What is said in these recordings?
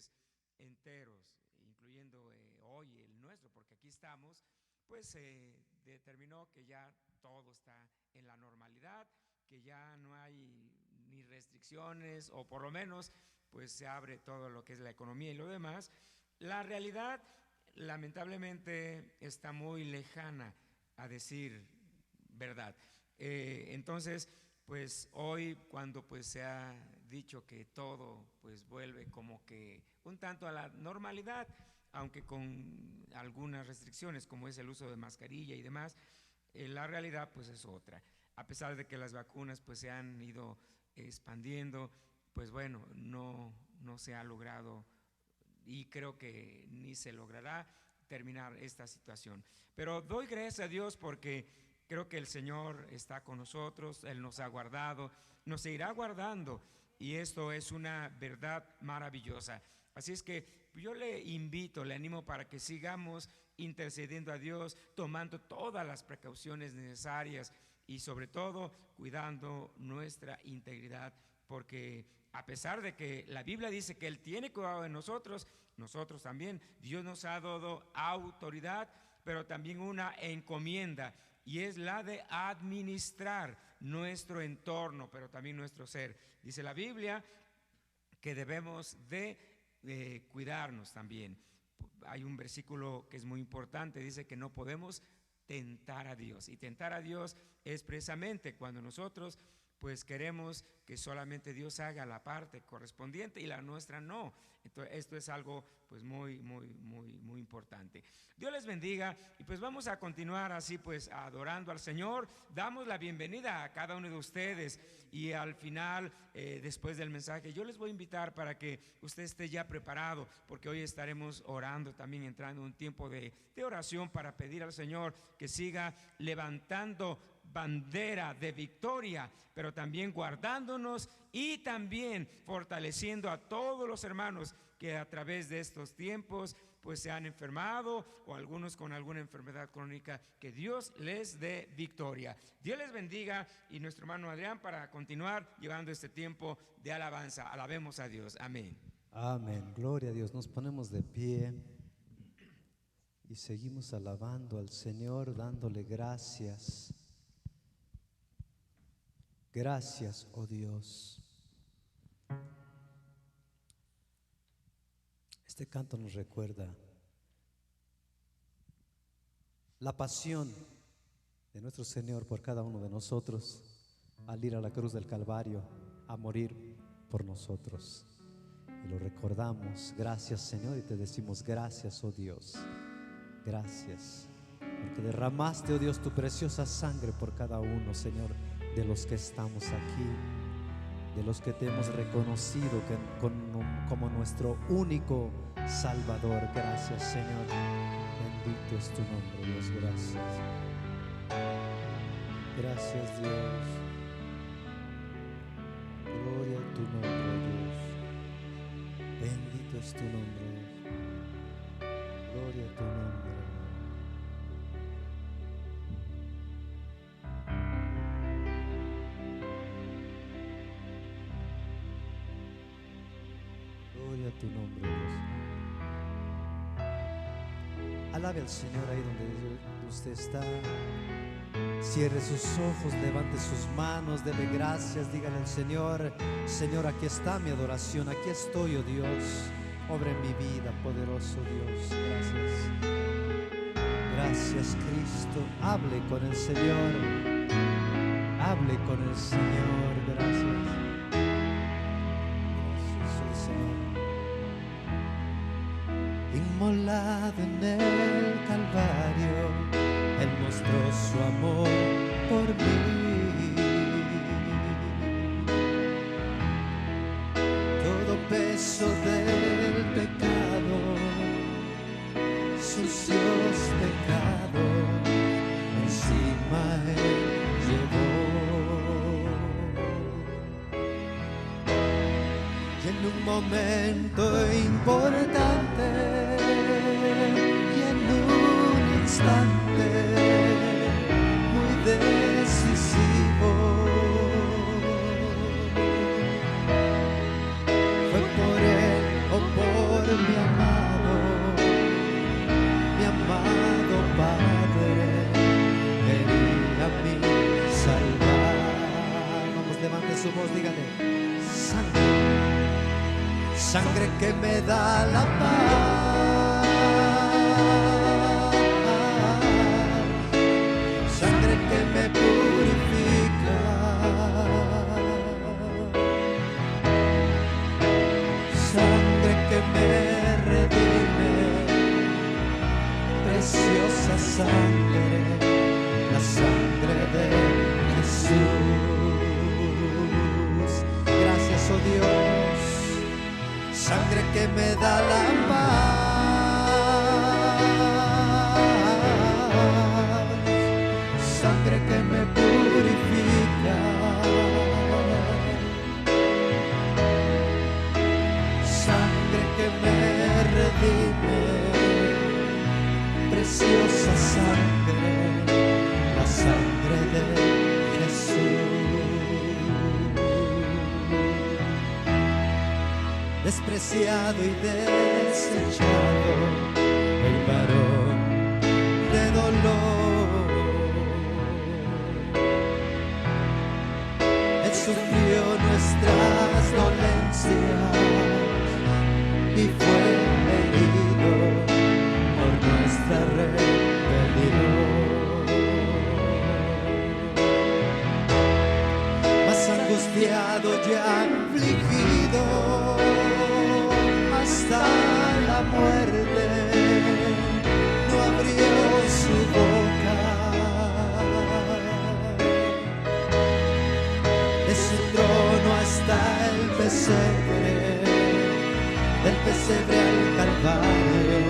países enteros, incluyendo hoy el nuestro, porque aquí estamos, pues se determinó que ya todo está en la normalidad, que ya no hay ni restricciones, o por lo menos pues se abre todo lo que es la economía y lo demás. La realidad lamentablemente está muy lejana a decir verdad. Entonces, pues hoy cuando pues se ha dicho que todo pues vuelve como que un tanto a la normalidad, aunque con algunas restricciones como es el uso de mascarilla y demás, la realidad pues es otra. A pesar de que las vacunas pues se han ido expandiendo, pues bueno, no se ha logrado, y creo que ni se logrará terminar esta situación. Pero doy gracias a Dios porque creo que el Señor está con nosotros, Él nos ha guardado, nos seguirá guardando, y esto es una verdad maravillosa. Así es que yo le invito, le animo para que sigamos intercediendo a Dios, tomando todas las precauciones necesarias y sobre todo cuidando nuestra integridad, porque a pesar de que la Biblia dice que Él tiene cuidado de nosotros, nosotros también, Dios nos ha dado autoridad, pero también una encomienda, y es la de administrar nuestro entorno, pero también nuestro ser. Dice la Biblia que debemos de cuidarnos también. Hay un versículo que es muy importante, dice que no podemos tentar a Dios, y tentar a Dios es precisamente cuando nosotros pues queremos que solamente Dios haga la parte correspondiente y la nuestra no. Entonces esto es algo pues muy importante. Dios les bendiga, y pues vamos a continuar así pues adorando al Señor. Damos la bienvenida a cada uno de ustedes, y al final después del mensaje yo les voy a invitar para que usted esté ya preparado, porque hoy estaremos orando también, entrando en un tiempo de oración para pedir al Señor que siga levantando bandera de victoria, pero también guardándonos y también fortaleciendo a todos los hermanos que a través de estos tiempos pues se han enfermado, o algunos con alguna enfermedad crónica. Que Dios les dé victoria. Dios les bendiga, y nuestro hermano Adrián para continuar llevando este tiempo de alabanza. Alabemos a Dios. Amén. Amén. Gloria a Dios. Nos ponemos de pie y seguimos alabando al Señor, dándole gracias. Gracias, oh Dios. Este canto nos recuerda la pasión de nuestro Señor por cada uno de nosotros, al ir a la cruz del Calvario a morir por nosotros. Y lo recordamos. Gracias, Señor, y te decimos gracias, oh Dios. Gracias, porque derramaste, oh Dios, tu preciosa sangre por cada uno, Señor, de los que estamos aquí, de los que te hemos reconocido como nuestro único Salvador. Gracias, Señor. Bendito es tu nombre, Dios. Gracias. Gracias, Dios. Gloria a tu nombre, Dios. Bendito es tu nombre. Gloria a tu nombre. Gloria a tu nombre, Dios. Alabe al Señor ahí donde usted está. Cierre sus ojos, levante sus manos, dele gracias, dígale al Señor: Señor, aquí está mi adoración, aquí estoy, oh Dios. Obra en mi vida, poderoso Dios. Gracias. Gracias, Cristo. Hable con el Señor. Hable con el Señor. Gracias. Gracias, Señor. Inmolado en el Calvario, Él mostró su amor por mí. Todo peso del pecado, sucios pecados, encima Él llevó. Y en un momento importante, y en un instante muy decisivo, fue por Él o por sangre que me da la paz, sangre que me purifica, sangre que me redime, preciosa sangre, la sangre de Jesús. Gracias, oh Dios, sangre que me da la paz, sangre que me purifica, sangre que me redime, preciosa sangre, la sangre de Jesús. Despreciado y desechado, el varón de dolor, Él sufrió nuestras dolencias y fue herido por nuestra rebelión. Mas angustiado y afligido hasta la muerte, no abrió su boca. De su trono hasta el pesebre, del pesebre al Calvario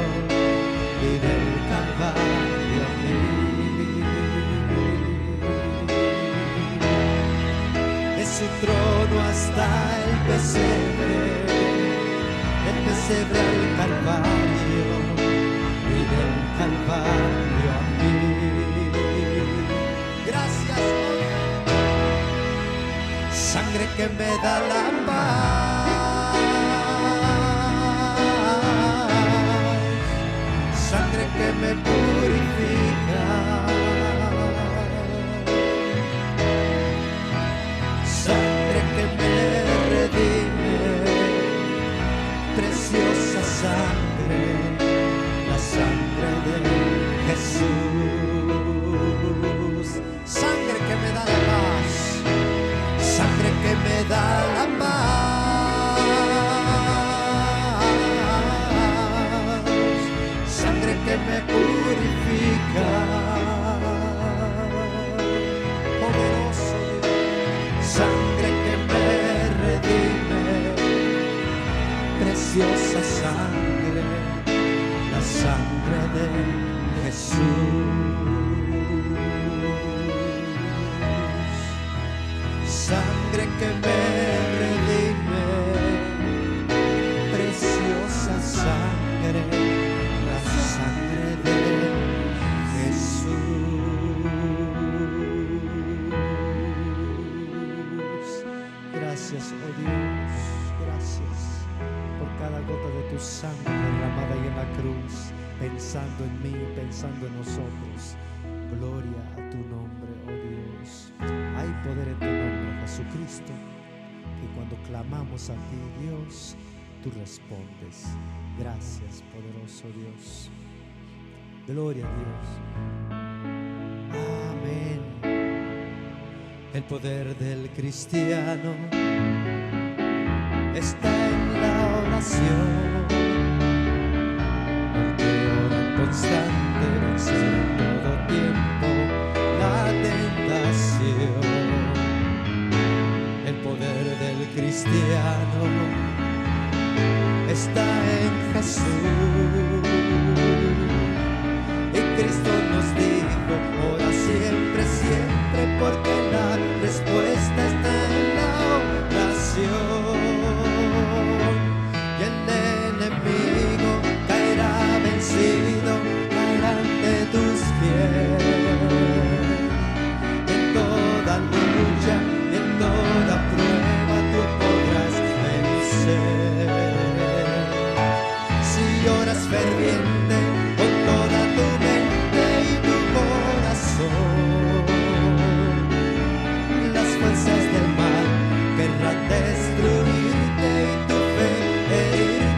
y del Calvario a mí. De su trono hasta el pesebre, del pesebre al Calvario y del Calvario a mí. Gracias, oh Dios. Sangre que me da la paz, sangre que me purifica, sangre que me redime, preciosa sangre, la sangre de Jesús. Sangre que me da la paz, sangre que me da la paz, sangre que me purifica, poderoso Dios, sangre que me redime, preciosa sangre, la sangre de Jesús. Sangre que me redime, preciosa sangre, la sangre de Jesús. Gracias, oh Dios, gracias por cada gota de tu sangre derramada ahí en la cruz, pensando en mí, pensando en nosotros. Gloria a tu nombre, oh Dios. Hay poder en tu nombre, Jesucristo, que cuando clamamos a ti, Dios, tú respondes. Gracias, poderoso Dios. Gloria a Dios. Amén. El poder del cristiano está en la oración, porque ora constante, vence en todo tiempo la tentación. El poder del cristiano está en Jesús, y Cristo nos dijo: ora siempre, siempre, porque la respuesta está en la oración. Y el enemigo caerá vencido, caerá ante tus pies. En toda lucha, en toda prueba, tú podrás vencer. Si oras ferviente con toda tu mente y tu corazón, las fuerzas del mal querrán destruirte y tu fe herir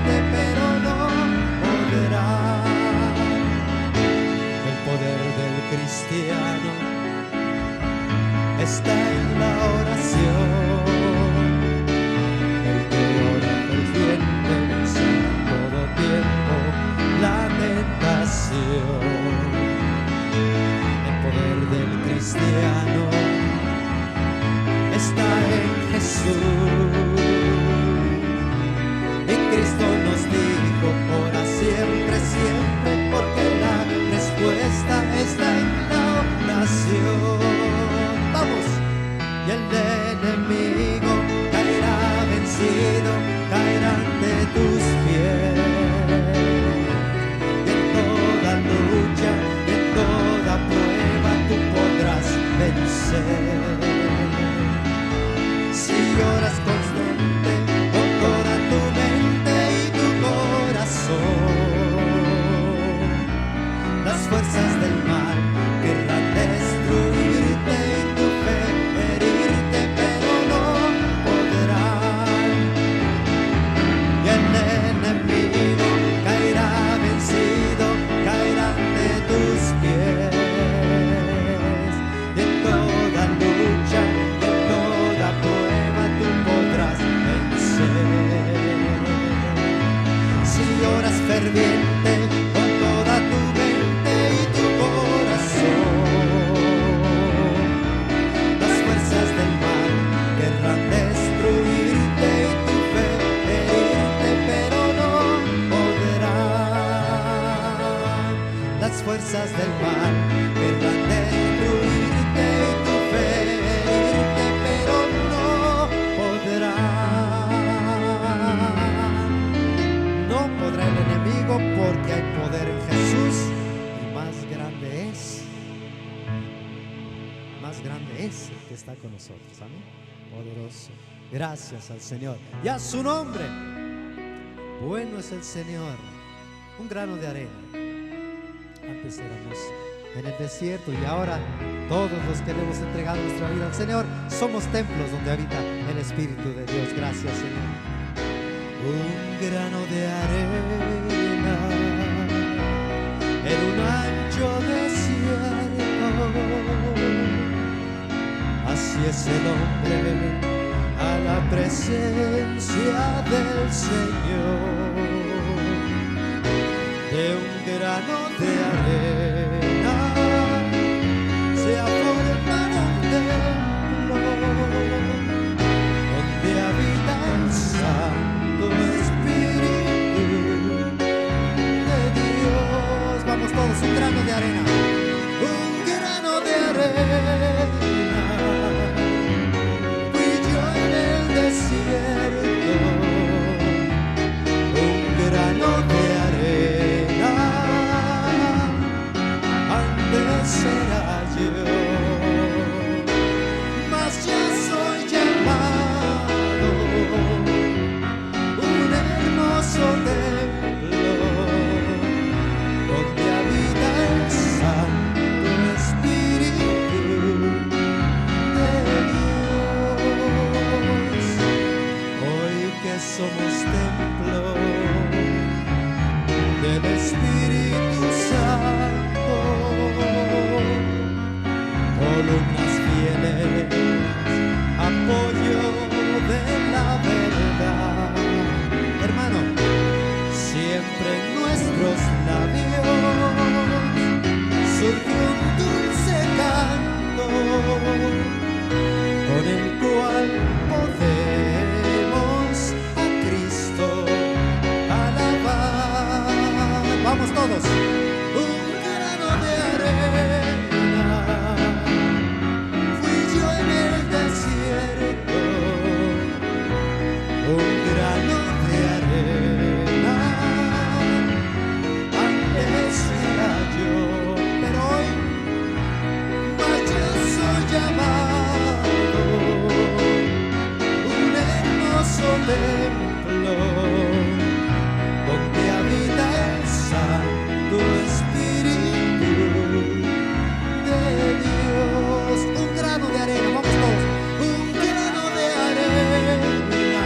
ferviente con toda tu mente y tu corazón. Las fuerzas del mal querrán destruirte y tu fe herirte, pero no podrán. Las fuerzas del mal querrán destruirte y tu fe herirte, pero no podrán. No podrá el enemigo porque hay poder en Jesús y más grande es el que está con nosotros. Amén. Poderoso. Gracias al Señor y a su nombre. Bueno es el Señor. Un grano de arena. Antes éramos en el desierto y ahora todos los que le hemos entregado nuestra vida al Señor somos templos donde habita el Espíritu de Dios. Gracias, Señor. Un grano de arena en un ancho desierto. Así es el hombre a la presencia del Señor. De un grano de arena se ha formado un templo donde habita el Santo Espíritu de Dios. Vamos todos, un grano de arena. Un grano de arena fui yo en el desierto. Un grano de arena antes era yo, mas ya soy llamado un hermoso templo donde habita el Santo Espíritu de Dios. Hoy que somos templo del Espíritu Santo, columnas fieles, apoyo de la verdad. Hermano, siempre en nuestros labios surge un dulce canto con el cual podemos a Cristo alabar. Vamos todos. Un grano de arena fui yo en el desierto. Un grano de arena antes era yo, pero hoy más yo soy llamado un hermoso templo donde habita el Santo Espíritu de Dios. Un grano de arena, vamos todos. Un grano de arena.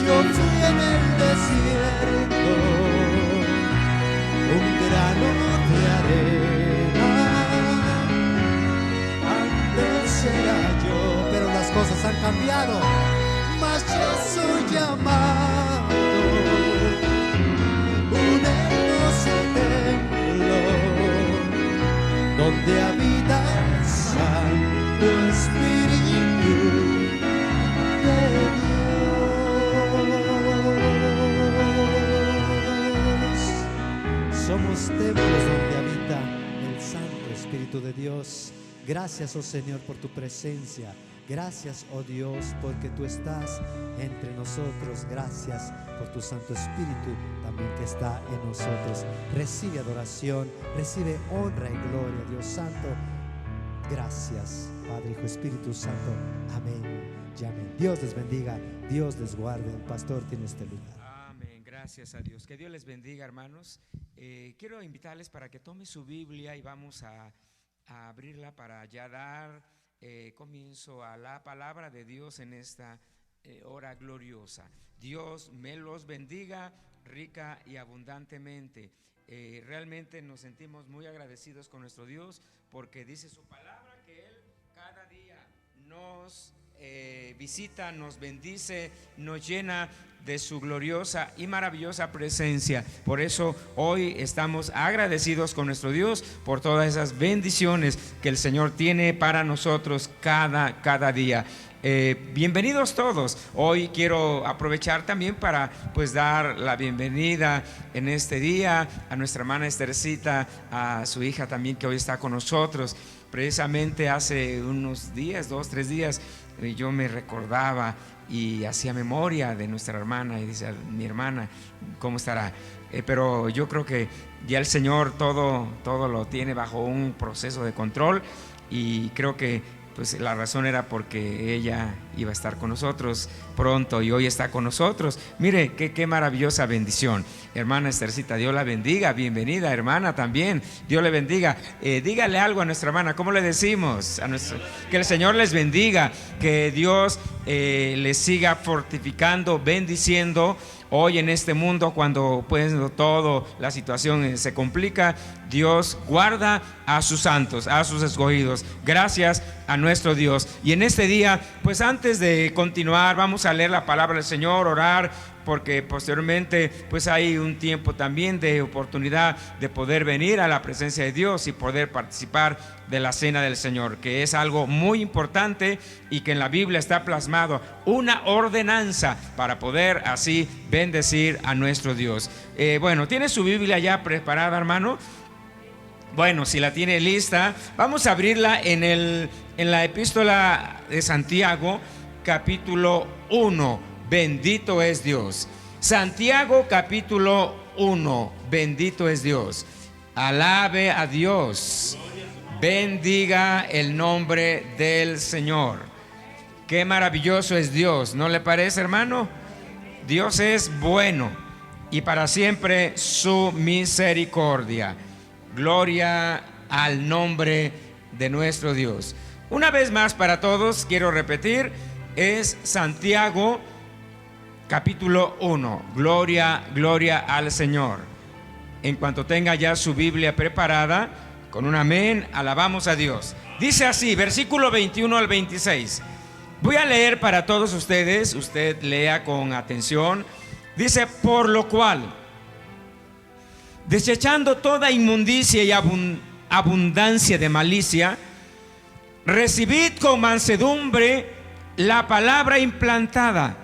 Yo fui en el desierto. Un grano de arena. Antes era yo, pero las cosas han cambiado. Mas yo soy llamado un hermoso templo donde habita el Santo Espíritu de Dios. Somos templos donde habita el Santo Espíritu de Dios. Gracias, oh Señor, por tu presencia. Gracias, oh Dios, porque tú estás entre nosotros. Gracias por tu Santo Espíritu también que está en nosotros. Recibe adoración, recibe honra y gloria, Dios Santo. Gracias, Padre, Hijo, Espíritu Santo. Amén y amén. Dios les bendiga, Dios les guarde. El pastor tiene este lugar. Amén, gracias a Dios. Que Dios les bendiga, hermanos. Quiero invitarles para que tome su Biblia y vamos a abrirla para ya dar comienzo a la palabra de Dios en esta hora gloriosa. Dios me los bendiga rica y abundantemente. Realmente nos sentimos muy agradecidos con nuestro Dios porque dice su palabra que Él cada día nos visita, nos bendice, nos llena de su gloriosa y maravillosa presencia. Por eso hoy estamos agradecidos con nuestro Dios por todas esas bendiciones que el Señor tiene para nosotros cada día. Bienvenidos todos. Hoy quiero aprovechar también para pues dar la bienvenida en este día a nuestra hermana Esthercita, a su hija también que hoy está con nosotros. Precisamente hace unos días, 2-3 días, yo me recordaba y hacía memoria de nuestra hermana y decía, mi hermana, ¿cómo estará? Pero yo creo que ya el Señor todo lo tiene bajo un proceso de control, y creo que pues la razón era porque ella iba a estar con nosotros pronto y hoy está con nosotros. Mire, qué maravillosa bendición. Hermana Esthercita, Dios la bendiga. Bienvenida, hermana, también. Dios le bendiga. Dígale algo a nuestra hermana. ¿Cómo le decimos? Que el Señor les bendiga, que Dios les siga fortificando, bendiciendo. Hoy en este mundo, cuando pues todo la situación se complica, Dios guarda a sus santos, a sus escogidos. Gracias a nuestro Dios. Y en este día, pues antes de continuar, vamos a leer la palabra del Señor, orar, porque posteriormente pues hay un tiempo también de oportunidad de poder venir a la presencia de Dios y poder participar de la cena del Señor, que es algo muy importante y que en la Biblia está plasmado, una ordenanza para poder así bendecir a nuestro Dios. Bueno, ¿tiene su Biblia ya preparada, hermano? Bueno, si la tiene lista, vamos a abrirla en la epístola de Santiago, capítulo 1. Bendito es Dios. Santiago capítulo 1. Bendito es Dios. Alabe a Dios. Bendiga el nombre del Señor. Qué maravilloso es Dios, ¿no le parece, hermano? Dios es bueno y para siempre su misericordia. Gloria al nombre de nuestro Dios. Una vez más para todos, quiero repetir, es Santiago capítulo 1. Gloria al Señor. En cuanto tenga ya su Biblia preparada, con un amén, alabamos a Dios. Dice así, versículo 21 al 26. Voy a leer para todos ustedes, usted lea con atención. Dice, por lo cual, desechando toda inmundicia y abundancia de malicia, recibid con mansedumbre la palabra implantada,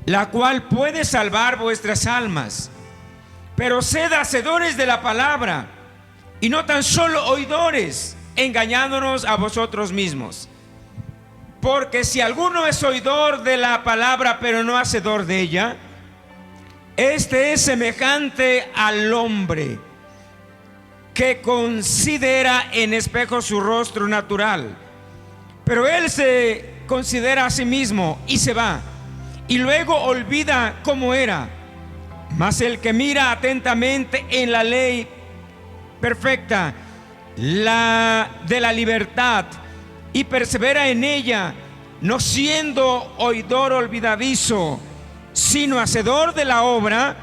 la cual puede salvar vuestras almas. Pero sed hacedores de la palabra, y no tan solo oidores, engañándonos a vosotros mismos. Porque si alguno es oidor de la palabra, pero no hacedor de ella, este es semejante al hombre que considera en espejo su rostro natural, pero él se considera a sí mismo y se va, y luego olvida cómo era. Mas el que mira atentamente en la ley perfecta, la de la libertad, y persevera en ella, no siendo oidor olvidadizo, sino hacedor de la obra,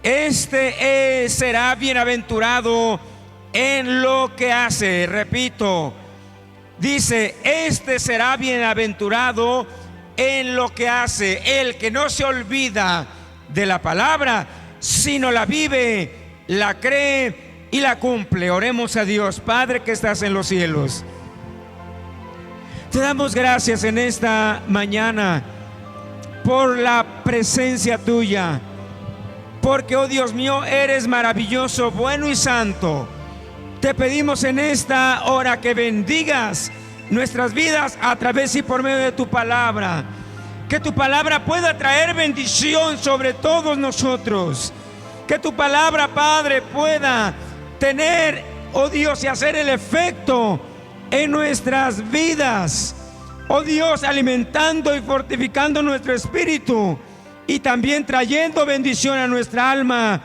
este será bienaventurado en lo que hace. Repito, dice, este será bienaventurado en lo que hace, el que no se olvida de la palabra, sino la vive, la cree y la cumple. Oremos a Dios. Padre que estás en los cielos, te damos gracias en esta mañana por la presencia tuya, porque, oh Dios mío, eres maravilloso, bueno y santo. Te pedimos en esta hora que bendigas nuestras vidas a través y por medio de tu palabra, que tu palabra pueda traer bendición sobre todos nosotros, que tu palabra, Padre, pueda tener, oh Dios, y hacer el efecto en nuestras vidas, oh Dios, alimentando y fortificando nuestro espíritu y también trayendo bendición a nuestra alma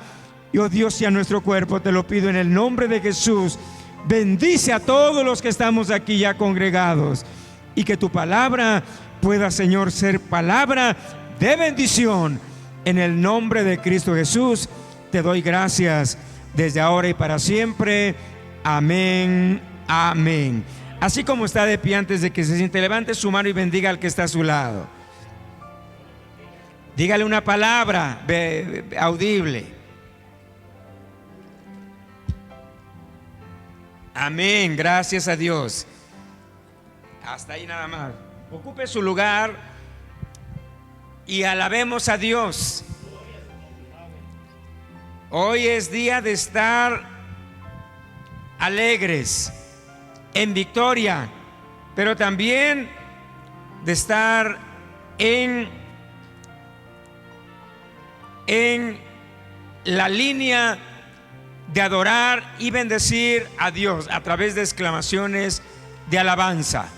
y, oh Dios, y a nuestro cuerpo. Te lo pido en el nombre de Jesús. Bendice a todos los que estamos aquí ya congregados, y que tu palabra pueda, Señor, ser palabra de bendición. En el nombre de Cristo Jesús te doy gracias desde ahora y para siempre. Amén, amén. Así como está de pie, antes de que se siente, levante su mano y bendiga al que está a su lado. Dígale una palabra audible. Amén, gracias a Dios. Hasta ahí nada más. Ocupe su lugar y alabemos a Dios. Hoy es día de estar alegres, en victoria, pero también de estar en la línea de adorar y bendecir a Dios a través de exclamaciones de alabanza.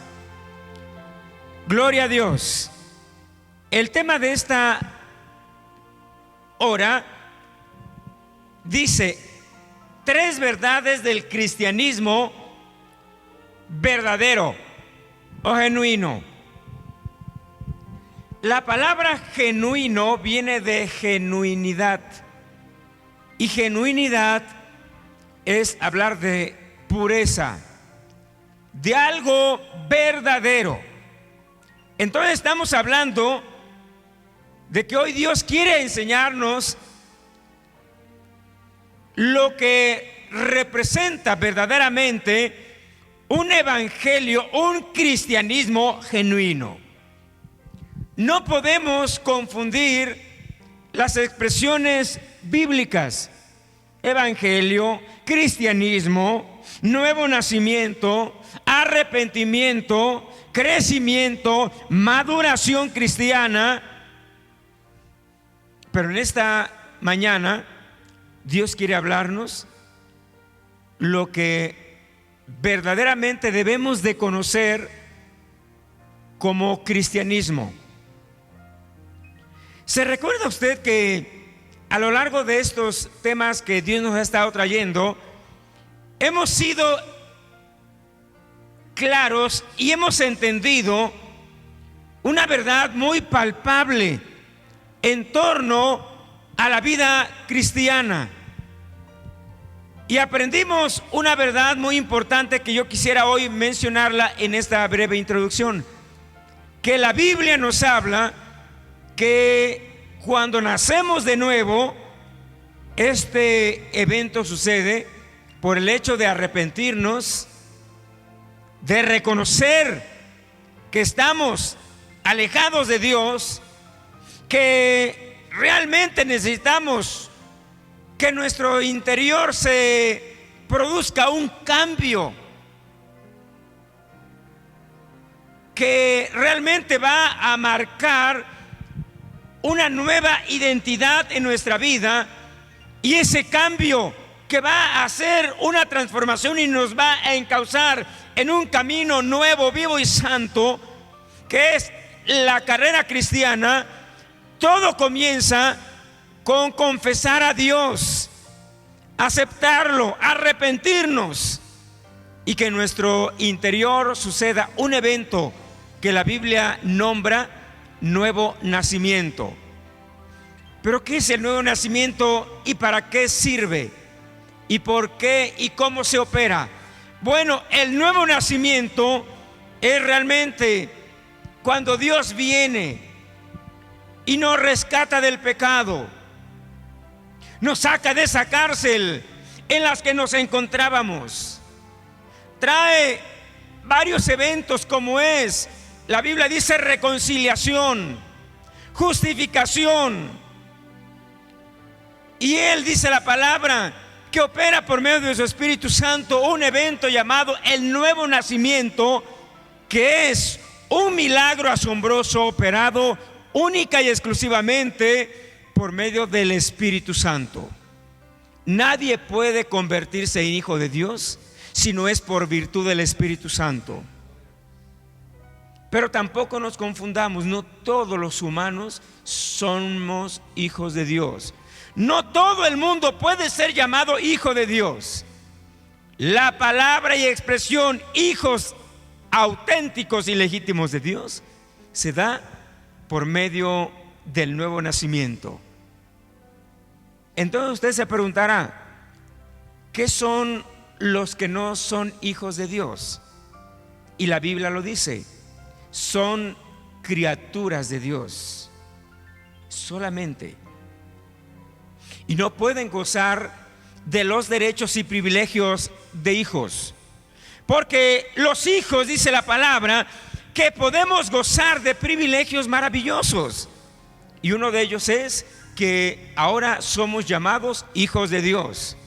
Gloria a Dios. El tema de esta hora dice: 3 verdades del cristianismo verdadero o genuino. La palabra genuino viene de genuinidad, y genuinidad es hablar de pureza, de algo verdadero. Entonces estamos hablando de que hoy Dios quiere enseñarnos lo que representa verdaderamente un evangelio, un cristianismo genuino. No podemos confundir las expresiones bíblicas: evangelio, cristianismo, nuevo nacimiento, arrepentimiento, crecimiento, maduración cristiana. Pero en esta mañana Dios quiere hablarnos lo que verdaderamente debemos de conocer como cristianismo. ¿Se recuerda usted que a lo largo de estos temas que Dios nos ha estado trayendo, hemos sido claros y hemos entendido una verdad muy palpable en torno a la vida cristiana? Y aprendimos una verdad muy importante que yo quisiera hoy mencionarla en esta breve introducción: que la Biblia nos habla que cuando nacemos de nuevo, este evento sucede por el hecho de arrepentirnos, de reconocer que estamos alejados de Dios, que realmente necesitamos que en nuestro interior se produzca un cambio que realmente va a marcar una nueva identidad en nuestra vida, y ese cambio que va a hacer una transformación y nos va a encauzar en un camino nuevo, vivo y santo, que es la carrera cristiana. Todo comienza con confesar a Dios, aceptarlo, arrepentirnos, y que en nuestro interior suceda un evento que la Biblia nombra nuevo nacimiento. Pero ¿qué es el nuevo nacimiento y para qué sirve? ¿Y por qué y cómo se opera? Bueno, el nuevo nacimiento es realmente cuando Dios viene y nos rescata del pecado, nos saca de esa cárcel en las que nos encontrábamos, trae varios eventos como es, la Biblia dice, reconciliación, justificación, y Él dice la palabra que opera por medio de su Espíritu Santo un evento llamado el nuevo nacimiento, que es un milagro asombroso operado única y exclusivamente por medio del Espíritu Santo. Nadie puede convertirse en hijo de Dios si no es por virtud del Espíritu Santo. Pero tampoco nos confundamos, no todos los humanos somos hijos de Dios. No todo el mundo puede ser llamado hijo de Dios. La palabra y expresión hijos auténticos y legítimos de Dios se da por medio del nuevo nacimiento. Entonces usted se preguntará, ¿qué son los que no son hijos de Dios? y la Biblia lo dice, son criaturas de Dios solamente, y no pueden gozar de los derechos y privilegios de hijos, porque los hijos, dice la palabra, que podemos gozar de privilegios maravillosos, y uno de ellos es que ahora somos llamados hijos de Dios.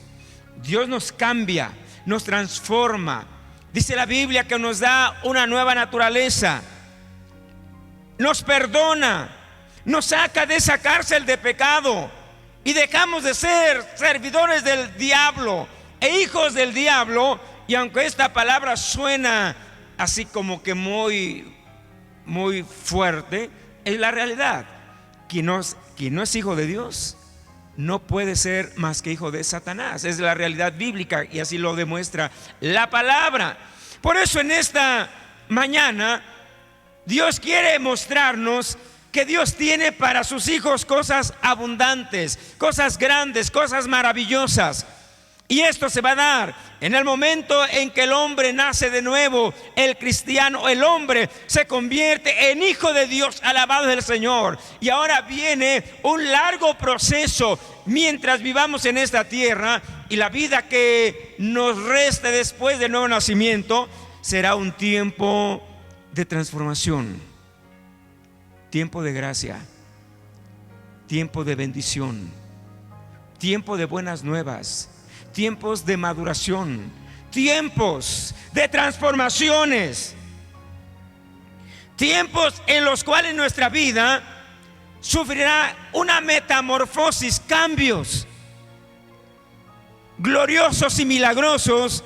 Dios nos cambia, nos transforma. Dice la Biblia que nos da una nueva naturaleza, nos perdona, nos saca de esa cárcel de pecado y dejamos de ser servidores del diablo e hijos del diablo. Y aunque esta palabra suena así como que muy fuerte, es la realidad. Quien no es hijo de Dios no puede ser más que hijo de Satanás. Es la realidad bíblica y así lo demuestra la palabra. Por eso en esta mañana Dios quiere mostrarnos que Dios tiene para sus hijos cosas abundantes, cosas grandes, cosas maravillosas. Y esto se va a dar en el momento en que el hombre nace de nuevo, el cristiano, el hombre se convierte en hijo de Dios, alabado del Señor. Y ahora viene un largo proceso mientras vivamos en esta tierra, y la vida que nos reste después del nuevo nacimiento será un tiempo de transformación, tiempo de gracia, tiempo de bendición, tiempo de buenas nuevas, tiempos de maduración, tiempos de transformaciones, tiempos en los cuales nuestra vida sufrirá una metamorfosis, cambios gloriosos y milagrosos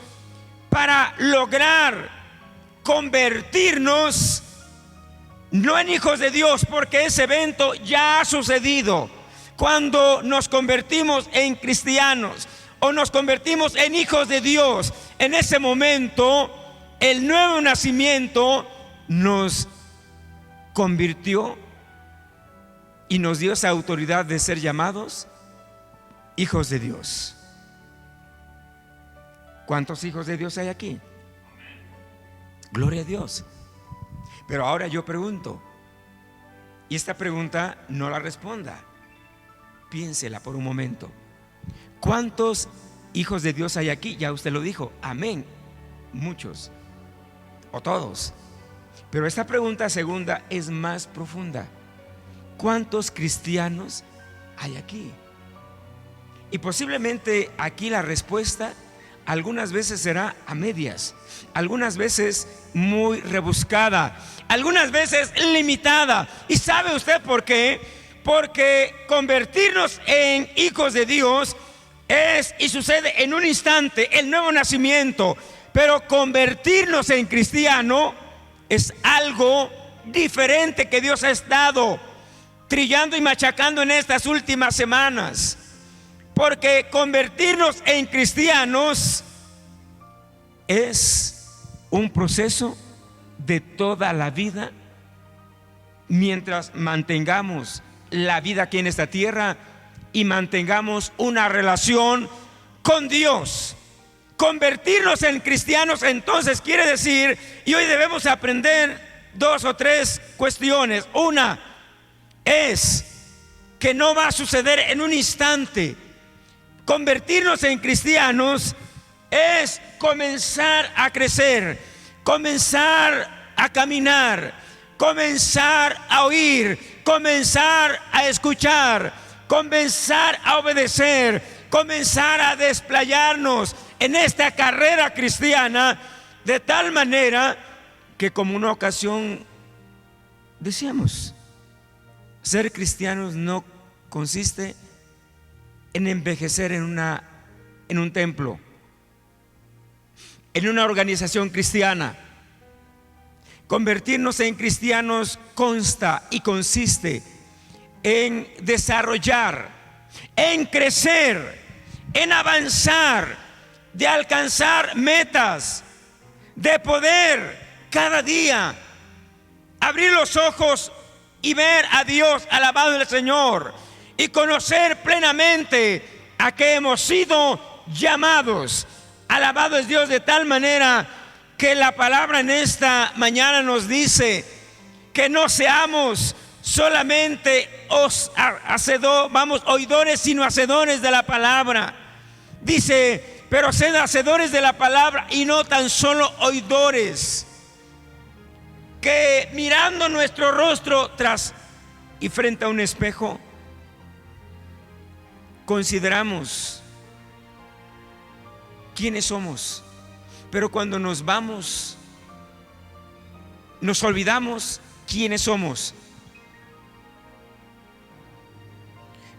para lograr convertirnos no en hijos de Dios, porque ese evento ya ha sucedido. Cuando nos convertimos en cristianos o nos convertimos en hijos de Dios, en ese momento el nuevo nacimiento nos convirtió y nos dio esa autoridad de ser llamados hijos de Dios. ¿Cuántos hijos de Dios hay aquí? Gloria a Dios. Pero ahora yo pregunto, y esta pregunta no la responda, piénsela por un momento. ¿Cuántos hijos de Dios hay aquí? Ya usted lo dijo, amén, muchos o todos. Pero esta pregunta segunda es más profunda. ¿Cuántos cristianos hay aquí? Y posiblemente aquí la respuesta algunas veces será a medias, algunas veces muy rebuscada, algunas veces limitada. ¿Y sabe usted por qué? Porque convertirnos en hijos de Dios es y sucede en un instante, el nuevo nacimiento. Pero convertirnos en cristiano es algo diferente que Dios ha estado trillando y machacando en estas últimas semanas. Porque convertirnos en cristianos es un proceso de toda la vida. Mientras mantengamos la vida aquí en esta tierra y mantengamos una relación con Dios, convertirnos en cristianos entonces quiere decir, y hoy debemos aprender 2 o 3 cuestiones. Una es que no va a suceder en un instante. Convertirnos en cristianos es comenzar a crecer, comenzar a caminar, comenzar a oír, comenzar a escuchar, comenzar a obedecer, comenzar a desplayarnos en esta carrera cristiana, de tal manera que, como una ocasión decíamos, ser cristianos no consiste en envejecer en un templo, en una organización cristiana. Convertirnos en cristianos consta y consiste en desarrollar, en crecer, en avanzar, de alcanzar metas, de poder cada día abrir los ojos y ver a Dios, alabado el Señor, y conocer plenamente a qué hemos sido llamados. Alabado es Dios, de tal manera que la palabra en esta mañana nos dice que no seamos solamente oidores, sino hacedores de la palabra. Dice, pero sed hacedores de la palabra y no tan solo oidores, que mirando nuestro rostro tras y frente a un espejo, consideramos quiénes somos, pero cuando nos vamos, nos olvidamos quiénes somos.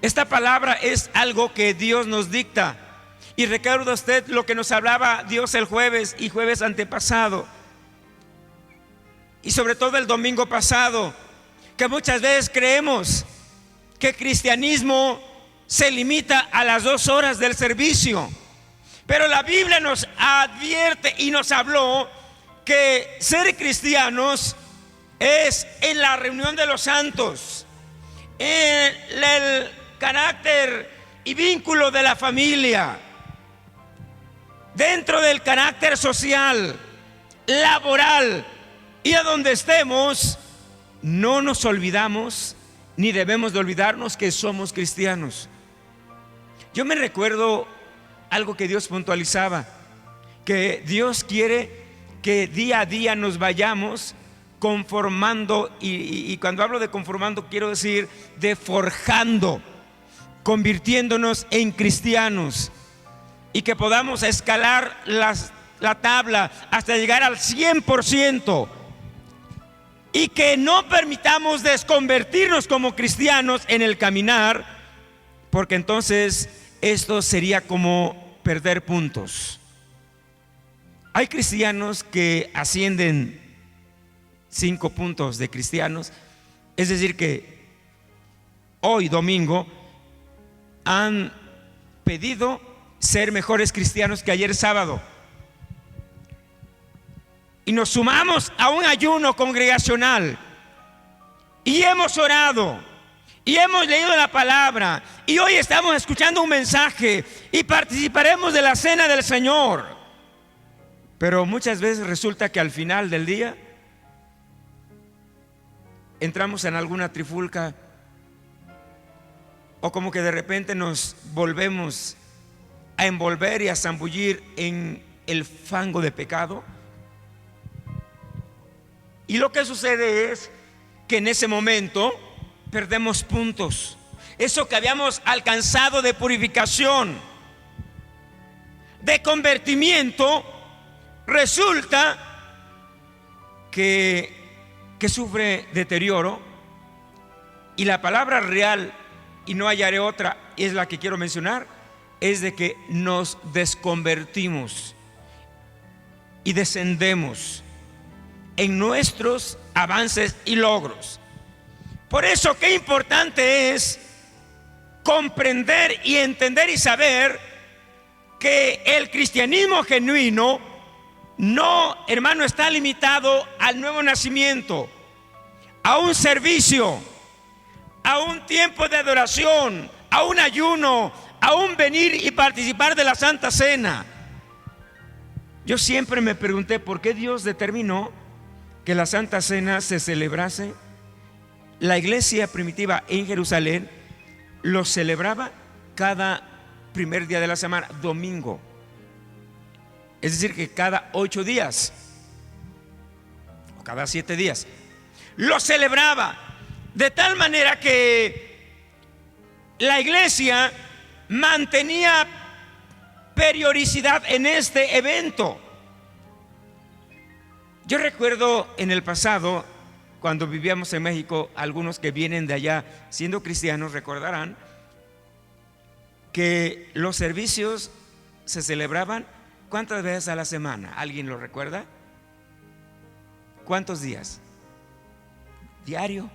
Esta palabra es algo que Dios nos dicta. Y recuerda usted lo que nos hablaba Dios el jueves y jueves antepasado, y sobre todo el domingo pasado, que muchas veces creemos que el cristianismo se limita a las 2 horas del servicio. Pero la Biblia nos advierte y nos habló que ser cristianos es en la reunión de los santos, en el carácter y vínculo de la familia, dentro del carácter social, laboral, y a donde estemos, no nos olvidamos ni debemos de olvidarnos que somos cristianos. Yo me recuerdo algo que Dios puntualizaba, que Dios quiere que día a día nos vayamos conformando, y cuando hablo de conformando quiero decir de forjando, convirtiéndonos en cristianos, y que podamos escalar la tabla hasta llegar al 100%, y que no permitamos desconvertirnos como cristianos en el caminar, porque entonces esto sería como perder puntos. Hay cristianos que ascienden 5 puntos de cristianos, es decir que hoy domingo han pedido ser mejores cristianos que ayer sábado, y nos sumamos a un ayuno congregacional y hemos orado y hemos leído la palabra, y hoy estamos escuchando un mensaje y participaremos de la cena del Señor. Pero muchas veces resulta que al final del día entramos en alguna trifulca, o como que de repente nos volvemos a envolver y a zambullir en el fango de pecado. Y lo que sucede es que en ese momento perdemos puntos. Eso que habíamos alcanzado de purificación, de convertimiento, resulta que sufre deterioro. Y la palabra real, y no hallaré otra, es la que quiero mencionar, es de que nos desconvertimos y descendemos en nuestros avances y logros. Por eso qué importante es comprender y entender y saber que el cristianismo genuino no, hermano, está limitado al nuevo nacimiento, a un servicio, a un tiempo de adoración, a un ayuno, a un venir y participar de la Santa Cena. Yo siempre me pregunté por qué Dios determinó que la Santa Cena se celebrase. La iglesia primitiva en Jerusalén lo celebraba cada primer día de la semana, domingo. Es decir, que cada 8 días o cada 7 días lo celebraba, de tal manera que la iglesia mantenía periodicidad en este evento. Yo recuerdo en el pasado, cuando vivíamos en México, algunos que vienen de allá siendo cristianos recordarán que los servicios se celebraban ¿cuántas veces a la semana? ¿Alguien lo recuerda? ¿Cuántos días? Diario.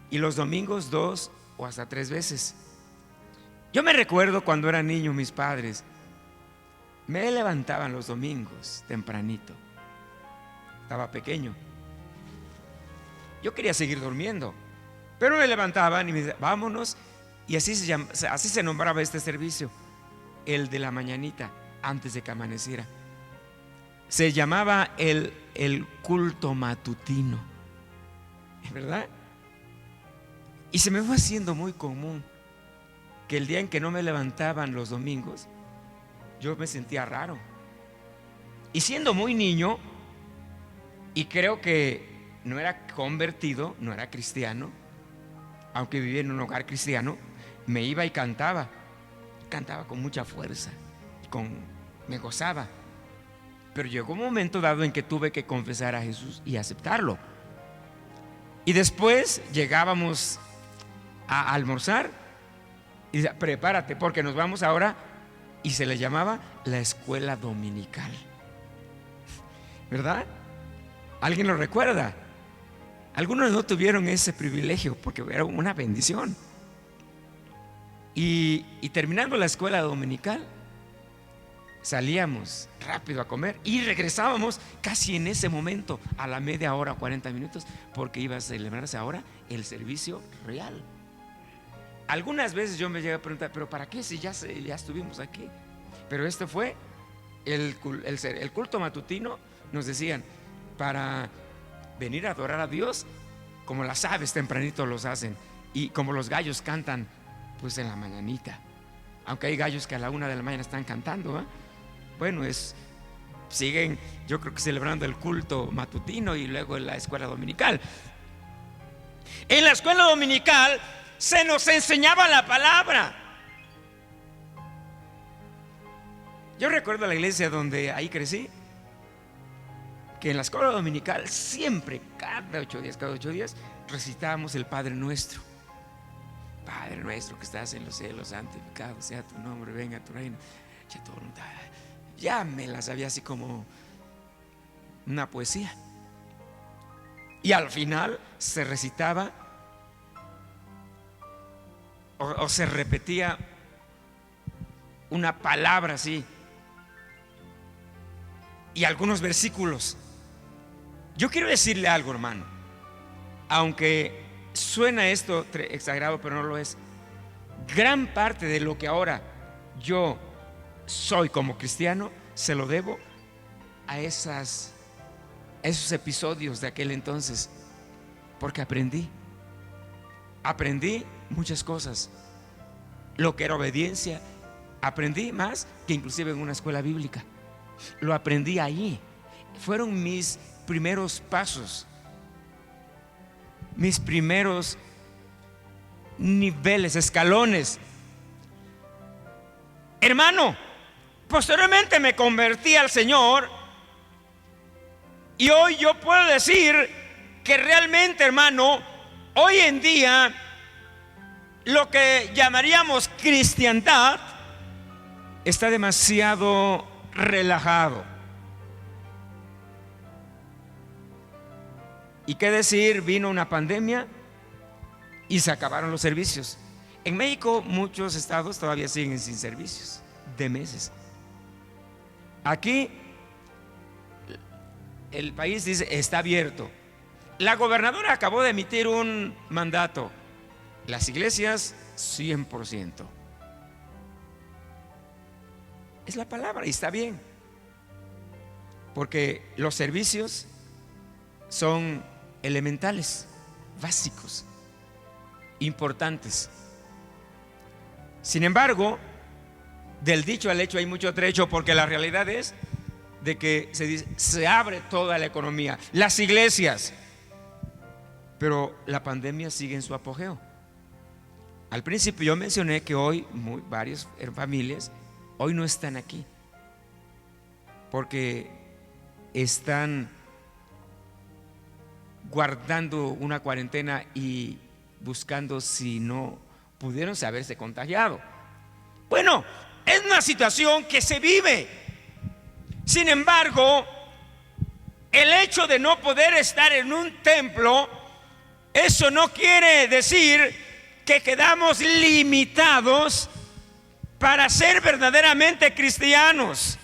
Y los domingos 2 o hasta 3 veces. Yo me recuerdo cuando era niño, mis padres me levantaban los domingos tempranito. Estaba pequeño. Yo quería seguir durmiendo, pero me levantaban y me decían, vámonos. Y así se nombraba este servicio, el de la mañanita. antes de que amaneciera. Se llamaba el culto matutino, ¿verdad? Y se me fue haciendo muy común que el día en que no me levantaban los domingos, yo me sentía raro. Y siendo muy niño, y creo que no era convertido, no era cristiano, aunque vivía en un hogar cristiano, me iba y cantaba con mucha fuerza, me gozaba. Pero llegó un momento dado en que tuve que confesar a Jesús y aceptarlo. Y después llegábamos a almorzar y decía, prepárate porque nos vamos ahora, y se le llamaba la escuela dominical, ¿verdad? ¿Alguien lo recuerda? Algunos no tuvieron ese privilegio porque era una bendición. Y terminando la escuela dominical, salíamos rápido a comer y regresábamos casi en ese momento, a la media hora, 40 minutos, porque iba a celebrarse ahora el servicio real. Algunas veces yo me llegué a preguntar, ¿pero para qué si ya estuvimos aquí? Pero esto fue el culto matutino. Nos decían, para venir a adorar a Dios, como las aves tempranito los hacen, y como los gallos cantan pues en la mañanita, aunque hay gallos que a la 1 de la mañana están cantando, ¿eh? Bueno, siguen, yo creo que celebrando el culto matutino y luego en la escuela dominical. En la escuela dominical se nos enseñaba la palabra. Yo recuerdo la iglesia donde ahí crecí, que en la escuela dominical siempre, cada 8 días, recitábamos el Padre Nuestro. Padre nuestro que estás en los cielos, santificado sea tu nombre, venga a tu reino. Ya me la sabía así como una poesía. Y al final se recitaba o se repetía una palabra así y algunos versículos. Yo quiero decirle algo, hermano, aunque suena esto exagerado, pero no lo es. Gran parte de lo que ahora yo soy como cristiano se lo debo a esos episodios de aquel entonces, porque aprendí muchas cosas. Lo que era obediencia, aprendí más que inclusive en una escuela bíblica. Lo aprendí ahí. Fueron mis primeros pasos, mis primeros niveles, escalones. Hermano, posteriormente me convertí al Señor y hoy yo puedo decir que realmente, hermano, hoy en día lo que llamaríamos cristiandad está demasiado relajado. ¿Y qué decir? Vino una pandemia y se acabaron los servicios. En México muchos estados todavía siguen sin servicios de meses. Aquí el país dice está abierto. La gobernadora acabó de emitir un mandato: las iglesias 100%. Es la palabra y está bien, porque los servicios son elementales, básicos, importantes. Sin embargo, del dicho al hecho hay mucho trecho, porque la realidad es de que se abre toda la economía, las iglesias, pero la pandemia sigue en su apogeo. Al principio yo mencioné que hoy varias familias hoy no están aquí porque están guardando una cuarentena y buscando si no pudieron haberse contagiado. Bueno, es una situación que se vive. Sin embargo, el hecho de no poder estar en un templo, eso no quiere decir que quedamos limitados para ser verdaderamente cristianos.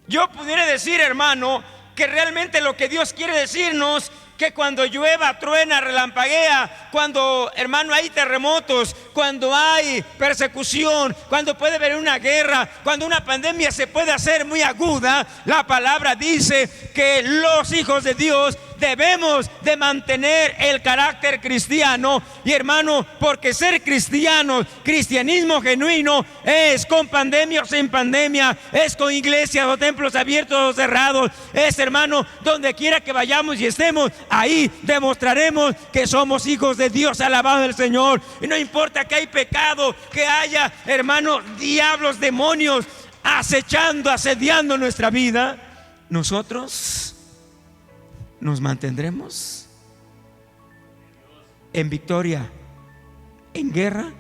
Yo pudiera decir, hermano, que realmente lo que Dios quiere decirnos que cuando llueva, truena, relampaguea, cuando, hermano, hay terremotos, cuando hay persecución, cuando puede haber una guerra, cuando una pandemia se puede hacer muy aguda, la palabra dice que los hijos de Dios debemos de mantener el carácter cristiano. Y hermano, porque ser cristianos, cristianismo genuino, es con pandemia o sin pandemia, es con iglesias o templos abiertos o cerrados, es, hermano, donde quiera que vayamos y estemos, ahí demostraremos que somos hijos de Dios. Alabado el Señor. Y no importa que hay pecado, que haya, hermano, diablos, demonios acechando, asediando nuestra vida, nosotros nos mantendremos en victoria, en guerra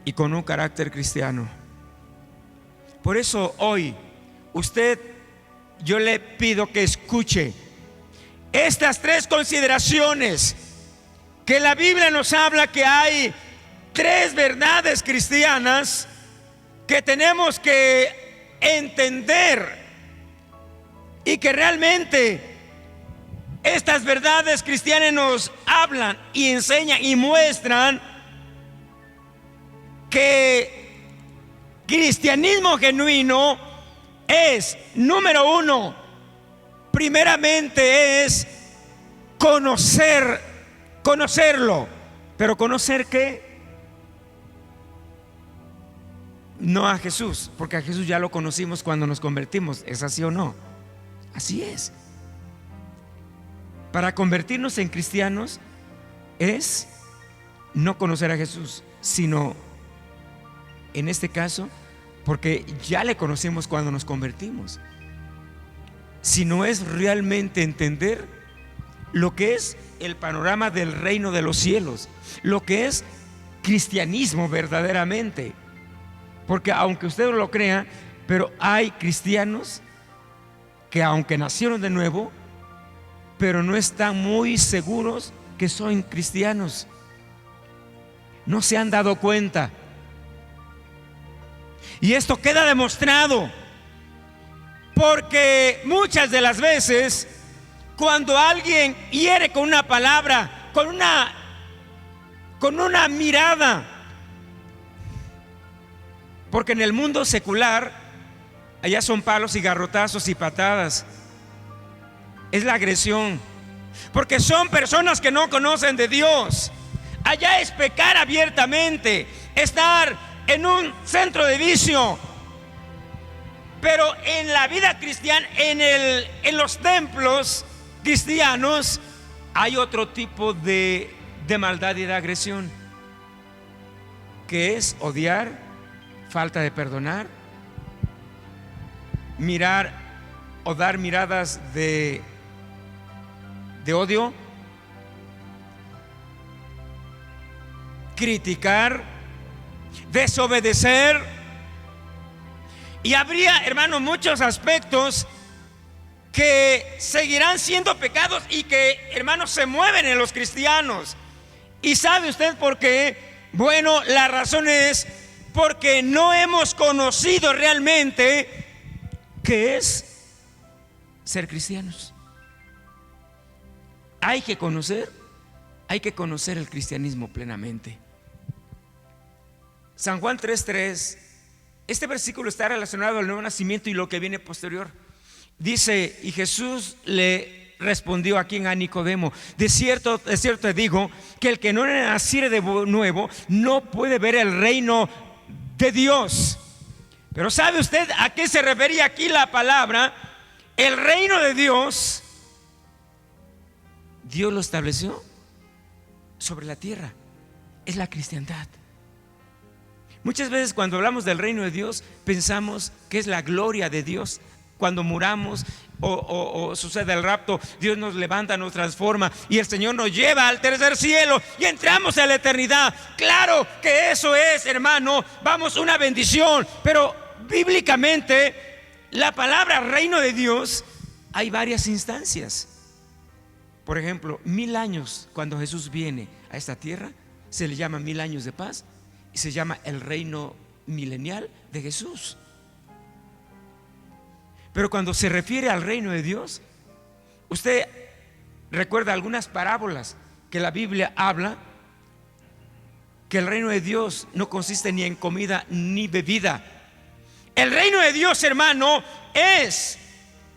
y con un carácter cristiano. Por eso hoy yo le pido que escuche estas 3 consideraciones que la Biblia nos habla, que hay 3 verdades cristianas que tenemos que entender, y que realmente estas verdades cristianas nos hablan y enseñan y muestran que cristianismo genuino es, número 1, primeramente es conocerlo. Pero ¿conocer qué? No a Jesús, porque a Jesús ya lo conocimos cuando nos convertimos. ¿Es así o no? Así es. Para convertirnos en cristianos es no conocer a Jesús, sino, en este caso, porque ya le conocimos cuando nos convertimos, sino es realmente entender lo que es el panorama del reino de los cielos, lo que es cristianismo verdaderamente. Porque aunque usted no lo crea, pero hay cristianos que aunque nacieron de nuevo, pero no están muy seguros que son cristianos. No se han dado cuenta. Y esto queda demostrado porque muchas de las veces, cuando alguien hiere con una palabra, con una mirada, porque en el mundo secular allá son palos y garrotazos y patadas, es la agresión, porque son personas que no conocen de Dios. Allá es pecar abiertamente, estar en un centro de vicio. Pero en la vida cristiana, en los templos cristianos, hay otro tipo de maldad y de agresión, que es odiar, falta de perdonar, mirar o dar miradas de odio, criticar, desobedecer. Y habría, hermano, muchos aspectos que seguirán siendo pecados y que, hermanos, se mueven en los cristianos. ¿Y sabe usted por qué? Bueno, la razón es porque no hemos conocido realmente qué es ser cristianos. Hay que conocer el cristianismo plenamente. San Juan 3:3, este versículo está relacionado al nuevo nacimiento y lo que viene posterior. Dice: y Jesús le respondió a quien, a Nicodemo: de cierto te digo que el que no naciere de nuevo no puede ver el reino de Dios. Pero ¿sabe usted a qué se refería aquí la palabra? El reino de Dios, Dios lo estableció sobre la tierra, es la cristiandad. Muchas veces cuando hablamos del reino de Dios pensamos que es la gloria de Dios. Cuando muramos o sucede el rapto, Dios nos levanta, nos transforma y el Señor nos lleva al tercer cielo y entramos a la eternidad. Claro que eso es, hermano, vamos, una bendición. Pero bíblicamente la palabra reino de Dios, hay varias instancias. Por ejemplo, 1000 años, cuando Jesús viene a esta tierra, se le llama 1000 años de paz y se llama el reino milenial de Jesús. Pero cuando se refiere al reino de Dios, usted recuerda algunas parábolas que la Biblia habla, que el reino de Dios no consiste ni en comida ni bebida. El reino de Dios, hermano, es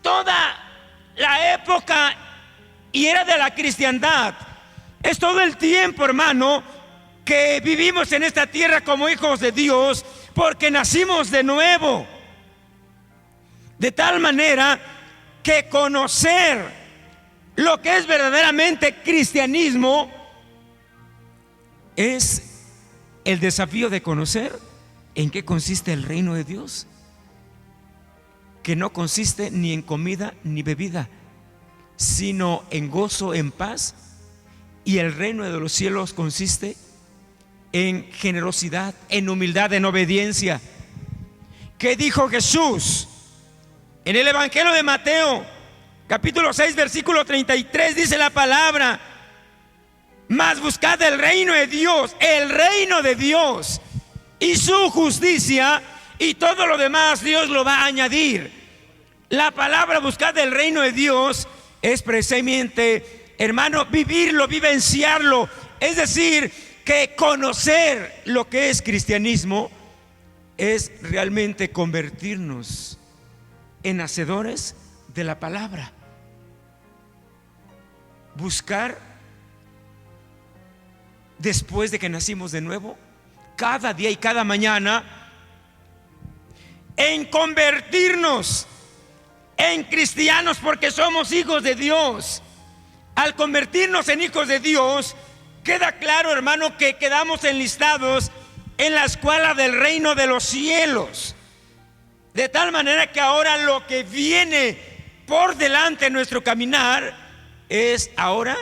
toda la época y era de la cristiandad. Es todo el tiempo, hermano, que vivimos en esta tierra como hijos de Dios, porque nacimos de nuevo. De tal manera que conocer lo que es verdaderamente cristianismo es el desafío de conocer en qué consiste el reino de Dios, que no consiste ni en comida ni bebida, sino en gozo, en paz. Y el reino de los cielos consiste en generosidad, en humildad, en obediencia. ¿Qué dijo Jesús? En el Evangelio de Mateo, capítulo 6, versículo 33, dice la palabra: mas buscad el reino de Dios y su justicia, y todo lo demás Dios lo va a añadir. La palabra buscad el reino de Dios es precisamente, hermano, vivirlo, vivenciarlo. Es decir, que conocer lo que es cristianismo es realmente convertirnos en hacedores de la palabra. Buscar, después de que nacimos de nuevo, cada día y cada mañana, en convertirnos en cristianos, porque somos hijos de Dios. Al convertirnos en hijos de Dios, queda claro, hermano, que quedamos enlistados en la escuela del reino de los cielos. De tal manera que ahora lo que viene por delante en nuestro caminar es ahora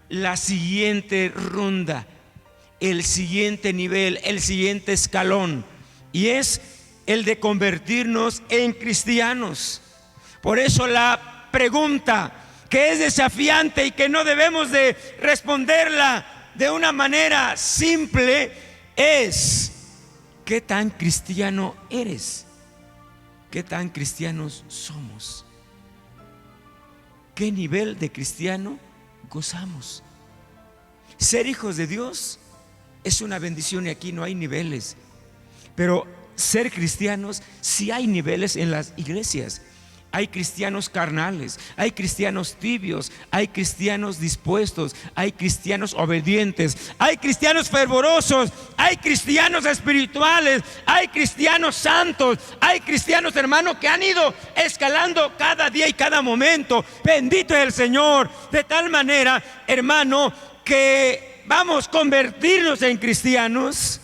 la siguiente ronda, el siguiente nivel, el siguiente escalón, y es el de convertirnos en cristianos. Por eso la pregunta que es desafiante y que no debemos de responderla de una manera simple es: ¿qué tan cristiano eres? ¿Qué tan cristianos somos? ¿Qué nivel de cristiano gozamos? Ser hijos de Dios es una bendición y aquí no hay niveles. Pero ser cristianos, sí hay niveles en las iglesias. Hay cristianos carnales, hay cristianos tibios, hay cristianos dispuestos, hay cristianos obedientes, hay cristianos fervorosos, hay cristianos espirituales, hay cristianos santos, hay cristianos, hermanos, que han ido escalando cada día y cada momento. Bendito es el Señor. De tal manera, hermano, que vamos a convertirnos en cristianos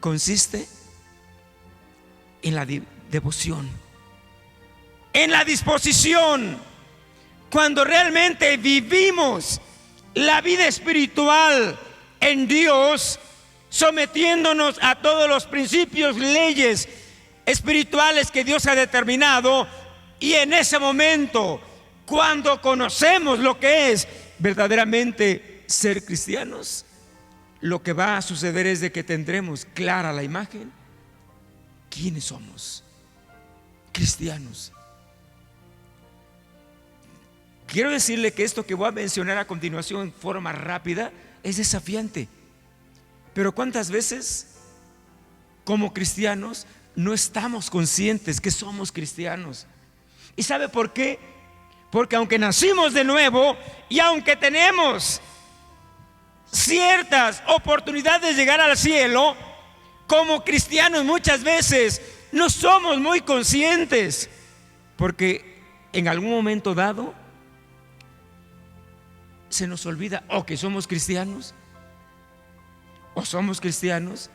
consiste en la devoción, en la disposición. Cuando realmente vivimos la vida espiritual en Dios, sometiéndonos a todos los principios, leyes espirituales que Dios ha determinado, y en ese momento, cuando conocemos lo que es verdaderamente ser cristianos, lo que va a suceder es de que tendremos clara la imagen. ¿Quiénes somos? Cristianos. Quiero decirle que esto que voy a mencionar a continuación en forma rápida es desafiante. Pero ¿cuántas veces como cristianos no estamos conscientes que somos cristianos? ¿Y sabe por qué? Porque aunque nacimos de nuevo y aunque tenemos ciertas oportunidades de llegar al cielo, como cristianos muchas veces no somos muy conscientes, porque en algún momento dado se nos olvida o que somos cristianos o somos cristianos,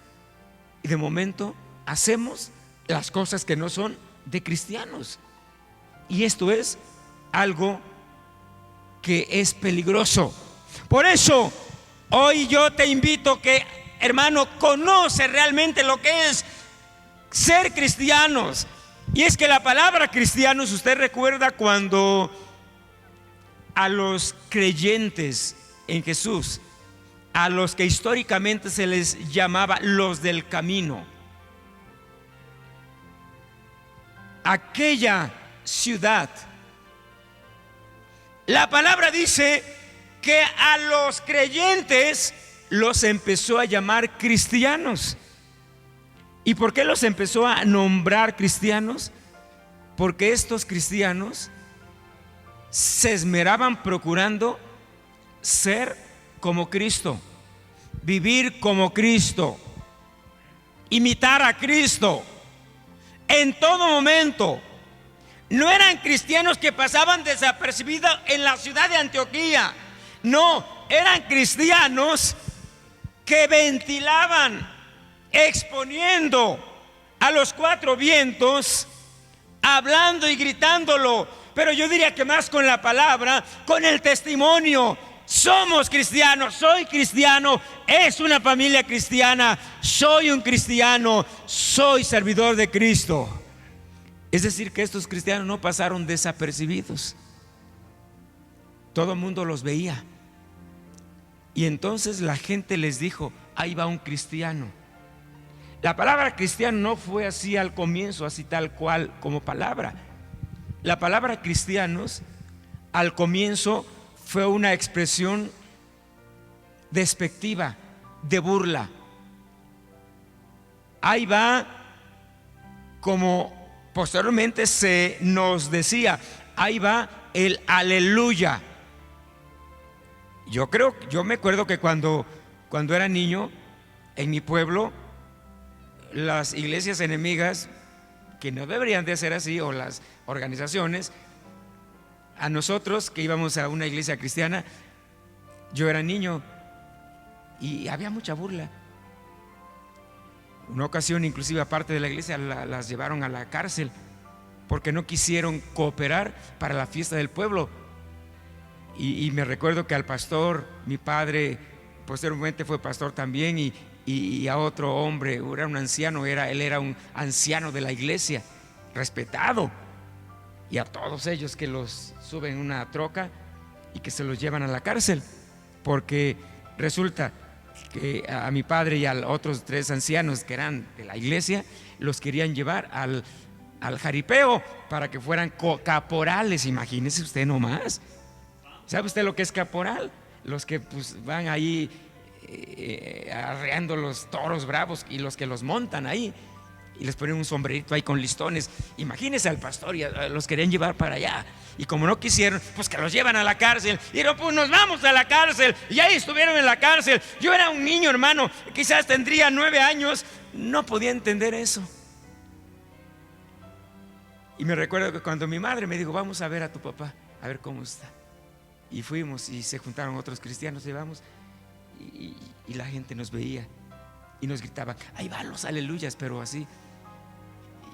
y de momento hacemos las cosas que no son de cristianos. Y esto es algo que es peligroso. Por eso hoy yo te invito que, hermano, conoce realmente lo que es ser cristianos. Y es que la palabra cristianos, usted recuerda cuando a los creyentes en Jesús, a los que históricamente se les llamaba los del camino, aquella ciudad La palabra dice que a los creyentes los empezó a llamar cristianos. ¿Y por qué los empezó a nombrar cristianos? Porque estos cristianos se esmeraban procurando ser como Cristo, vivir como Cristo, imitar a Cristo en todo momento. No eran cristianos que pasaban desapercibidos en la ciudad de Antioquía. No, eran cristianos que ventilaban, exponiendo a los cuatro vientos, hablando y gritándolo. Pero yo diría que más con la palabra, con el testimonio. Somos cristianos, soy cristiano, es una familia cristiana, soy un cristiano, soy servidor de Cristo. Es decir, que estos cristianos no pasaron desapercibidos. Todo el mundo los veía. Y entonces la gente les dijo: ahí va un cristiano. La palabra cristiano no fue así al comienzo, así tal cual como palabra. La palabra cristianos al comienzo fue una expresión despectiva, de burla. Ahí va, como posteriormente se nos decía, ahí va el aleluya. Yo me acuerdo que cuando era niño, en mi pueblo, las iglesias enemigas, que no deberían de ser así, o las organizaciones, a nosotros que íbamos a una iglesia cristiana, yo era niño y había mucha burla. Una ocasión, inclusive, aparte de la iglesia, las llevaron a la cárcel porque no quisieron cooperar para la fiesta del pueblo. Y me recuerdo que al pastor, mi padre, posteriormente fue pastor también, y a otro hombre, era un anciano, él era un anciano de la iglesia, respetado, y a todos ellos que los suben en una troca y que se los llevan a la cárcel, porque resulta que a mi padre y a otros 3 ancianos que eran de la iglesia los querían llevar al jaripeo para que fueran caporales. Imagínese usted nomás. ¿Sabe usted lo que es caporal? Los que pues van ahí arreando los toros bravos, y los que los montan ahí y les ponen un sombrerito ahí con listones. Imagínese al pastor, y los querían llevar para allá, y como no quisieron, pues que los llevan a la cárcel. Y no, pues nos vamos a la cárcel, y ahí estuvieron en la cárcel. Yo era un niño, hermano, quizás tendría 9 años, no podía entender eso. Y me recuerdo que cuando mi madre me dijo: vamos a ver a tu papá, a ver cómo está. Y fuimos, y se juntaron otros cristianos, y vamos, y la gente nos veía y nos gritaban: ahí van los aleluyas, pero así.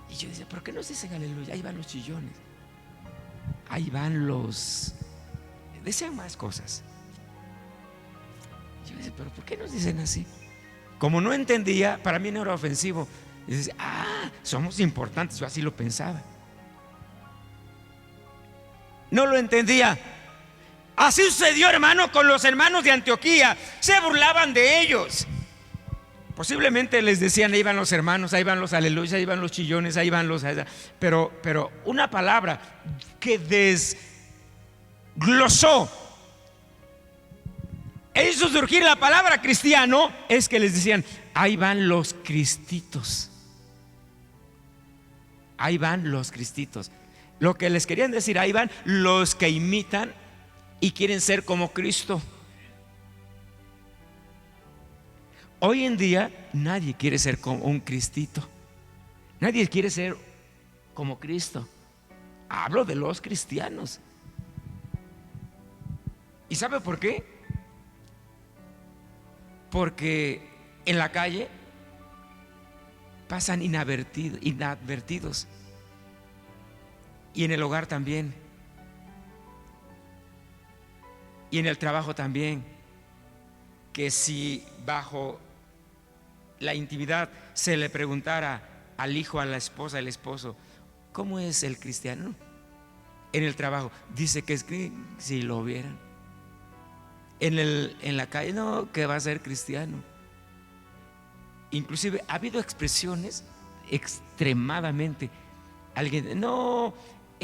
Y yo decía: ¿por qué nos dicen aleluya? Ahí van los chillones, ahí van los... Decían más cosas. Y yo decía: ¿pero por qué nos dicen así? Como no entendía, para mí no era ofensivo. Y decía: somos importantes. Yo así lo pensaba. No lo entendía. Así sucedió, hermano, con los hermanos de Antioquía. Se burlaban de ellos. Posiblemente les decían: ahí van los hermanos, ahí van los aleluyas, ahí van los chillones, ahí van los... Pero una palabra que desglosó e hizo surgir la palabra cristiano es que les decían: ahí van los cristitos. Ahí van los cristitos. Lo que les querían decir: ahí van los que imitan y quieren ser como Cristo. Hoy en día nadie quiere ser como un cristito. Nadie quiere ser como Cristo. Hablo de los cristianos. ¿Y sabe por qué? Porque en la calle pasan inadvertidos. Y en el hogar también. Y en el trabajo también. Que si bajo la intimidad se le preguntara al hijo, a la esposa, al esposo: ¿cómo es el cristiano? En el trabajo dice que es que si lo vieran. En la calle: no, que va a ser cristiano. Inclusive ha habido expresiones extremadamente. Alguien: no,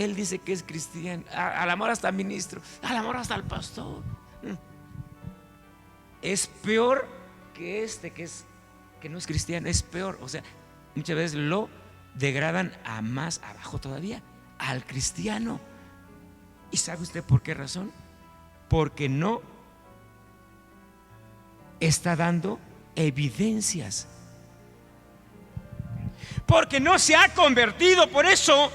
él dice que es cristiano, a lo mejor hasta ministro, a lo mejor hasta el pastor. Es peor que que no es cristiano, es peor. O sea, muchas veces lo degradan a más abajo todavía, al cristiano. ¿Y sabe usted por qué razón? Porque no está dando evidencias, porque no se ha convertido. Por eso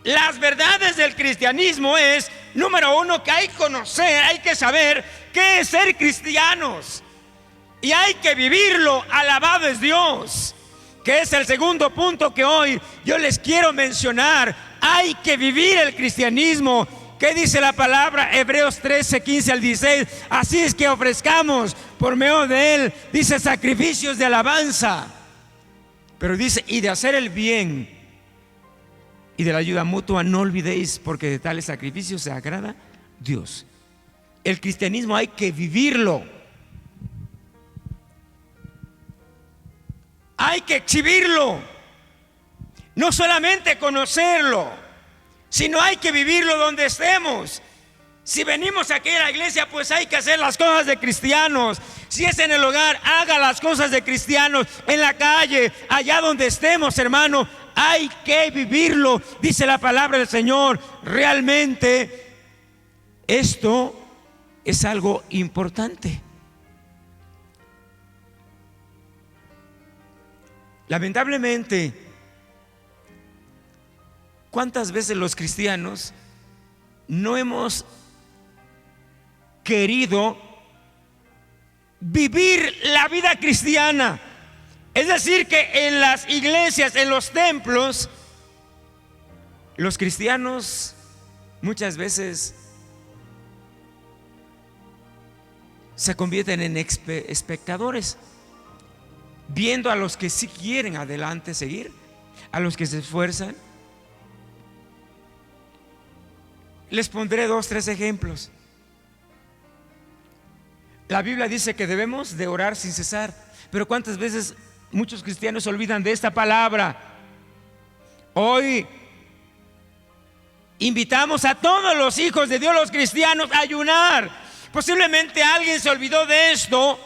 las verdades del cristianismo es, número uno, que hay que conocer, hay que saber qué es ser cristianos, y hay que vivirlo. Alabado es Dios, que es el segundo punto que hoy yo les quiero mencionar. Hay que vivir el cristianismo. ¿Qué dice la palabra? Hebreos 13, 15 al 16. Así es que ofrezcamos por medio de él, dice, sacrificios de alabanza. Pero dice, y de hacer el bien y de la ayuda mutua no olvidéis, porque de tales sacrificios se agrada Dios. El cristianismo hay que vivirlo, hay que exhibirlo, no solamente conocerlo, sino hay que vivirlo donde estemos. Si venimos aquí a la iglesia, pues hay que hacer las cosas de cristianos. Si es en el hogar, haga las cosas de cristianos. En la calle, allá donde estemos, hermano, hay que vivirlo. Dice la palabra del Señor. Realmente esto es algo importante. Lamentablemente, ¿cuántas veces los cristianos no hemos querido vivir la vida cristiana? Es decir, que en las iglesias, en los templos, los cristianos muchas veces se convierten en espectadores, viendo a los que sí quieren adelante seguir, a los que se esfuerzan. Les pondré 2, 3 ejemplos. La Biblia dice que debemos de orar sin cesar, pero ¿cuántas veces muchos cristianos se olvidan de esta palabra? Hoy invitamos a todos los hijos de Dios, los cristianos, a ayunar. Posiblemente alguien se olvidó de esto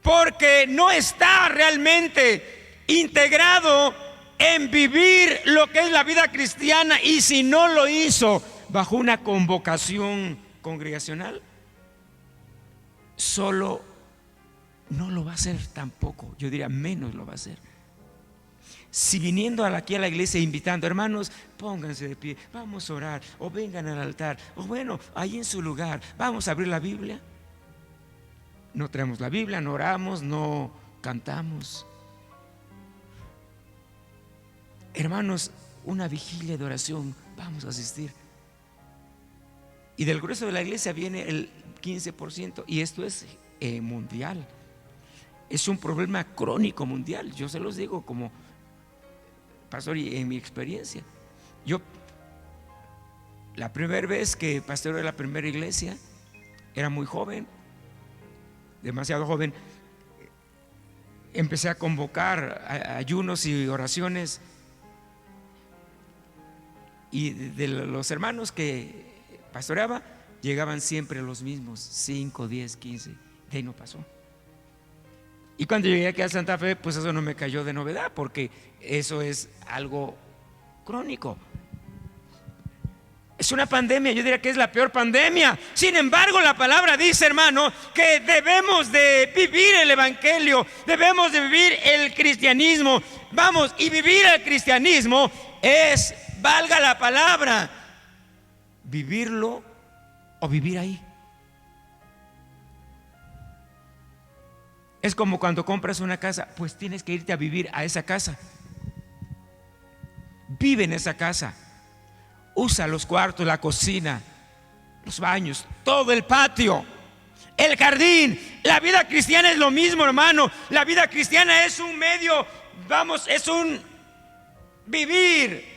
porque no está realmente integrado en vivir lo que es la vida cristiana, y si no lo hizo bajo una convocación congregacional, solo no lo va a hacer tampoco. Yo diría menos lo va a hacer. Si viniendo aquí a la iglesia invitando, hermanos, pónganse de pie, vamos a orar, o vengan al altar, o bueno, ahí en su lugar, vamos a abrir la Biblia. No traemos la Biblia, no oramos, no cantamos. Hermanos, una vigilia de oración, vamos a asistir. Y del grueso de la iglesia viene el 15%, y esto es mundial. Es un problema crónico mundial. Yo se los digo como pastor y en mi experiencia. Yo, la primera vez que pastoreé la primera iglesia, era muy joven, demasiado joven. Empecé a convocar ayunos y oraciones, y de los hermanos que pastoreaba llegaban siempre los mismos, 5, 10, 15. De ahí no pasó. Y cuando llegué aquí a Santa Fe, pues eso no me cayó de novedad, porque eso es algo crónico. Es una pandemia, yo diría que es la peor pandemia. Sin embargo, la palabra dice, hermano, que debemos de vivir el evangelio, debemos de vivir el cristianismo. Vamos, y vivir el cristianismo es, valga la palabra, vivirlo o vivir ahí. Es como cuando compras una casa, pues tienes que irte a vivir a esa casa. Vive en esa casa. Usa los cuartos, la cocina, los baños, todo el patio, el jardín. La vida cristiana es lo mismo, hermano. La vida cristiana es un medio, vamos, es un vivir.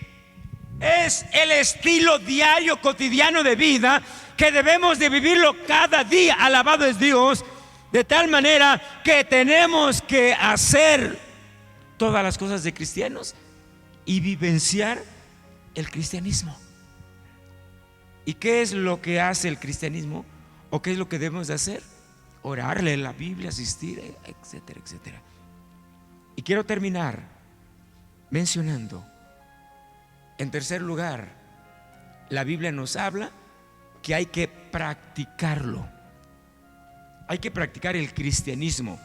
Es el estilo diario, cotidiano de vida que debemos de vivirlo cada día. Alabado es Dios. De tal manera que tenemos que hacer todas las cosas de cristianos y vivenciar el cristianismo. ¿Y qué es lo que hace el cristianismo? ¿O qué es lo que debemos de hacer? Orar, leer la Biblia, asistir, etcétera, etcétera. Y quiero terminar mencionando, en tercer lugar, la Biblia nos habla que hay que practicarlo. Hay que practicar el cristianismo.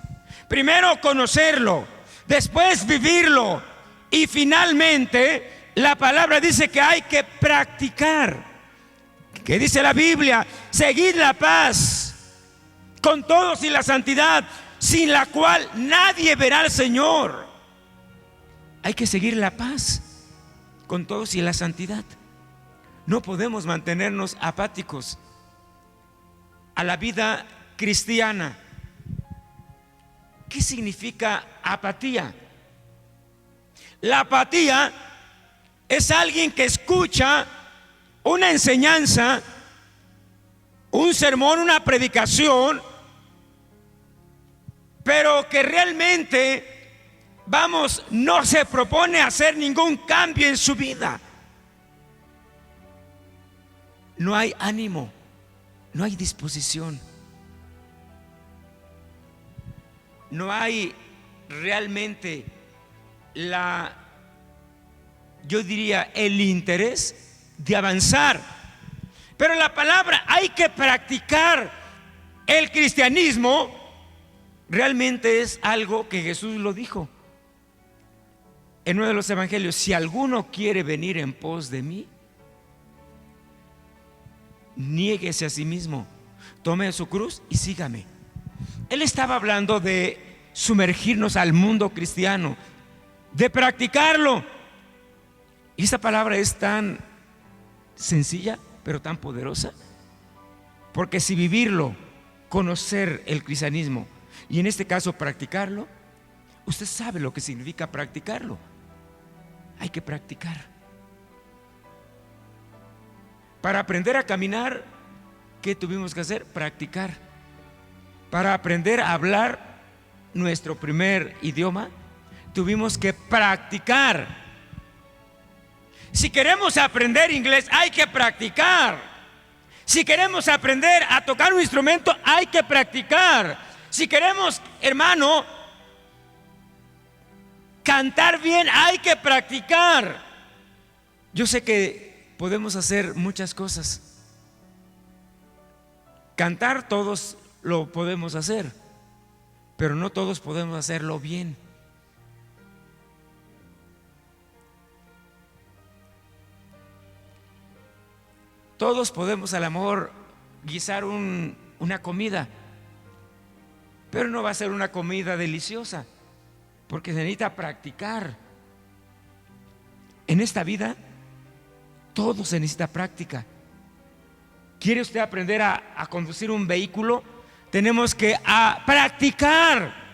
Primero conocerlo, después vivirlo, y finalmente la palabra dice que hay que practicar. ¿Qué dice la Biblia? Seguid la paz con todos y la santidad, sin la cual nadie verá al Señor. Hay que seguir la paz con todos y la santidad. No podemos mantenernos apáticos a la vida cristiana. ¿Qué significa apatía? La apatía es alguien que escucha una enseñanza, un sermón, una predicación, pero que realmente, no se propone hacer ningún cambio en su vida. No hay ánimo, no hay disposición, no hay realmente yo diría, el interés de avanzar. Pero la palabra hay que practicar el cristianismo realmente es algo que Jesús lo dijo en uno de los evangelios: si alguno quiere venir en pos de mí, niéguese a sí mismo, tome su cruz y sígame. Él estaba hablando de sumergirnos al mundo cristiano, de practicarlo. Y esta palabra es tan sencilla, pero tan poderosa, porque si vivirlo, conocer el cristianismo, y en este caso practicarlo, usted sabe lo que significa practicarlo. Hay que practicar. Para aprender a caminar, ¿qué tuvimos que hacer? Practicar. Para aprender a hablar nuestro primer idioma, tuvimos que practicar. Si queremos aprender inglés, hay que practicar. Si queremos aprender a tocar un instrumento, hay que practicar. Si queremos, hermano, cantar bien, hay que practicar. Yo sé que podemos hacer muchas cosas. Cantar todos lo podemos hacer, pero no todos podemos hacerlo bien. Todos podemos a lo mejor guisar una comida, pero no va a ser una comida deliciosa, porque se necesita practicar. En esta vida todo se necesita práctica. ¿Quiere usted aprender a conducir un vehículo? Tenemos que practicar.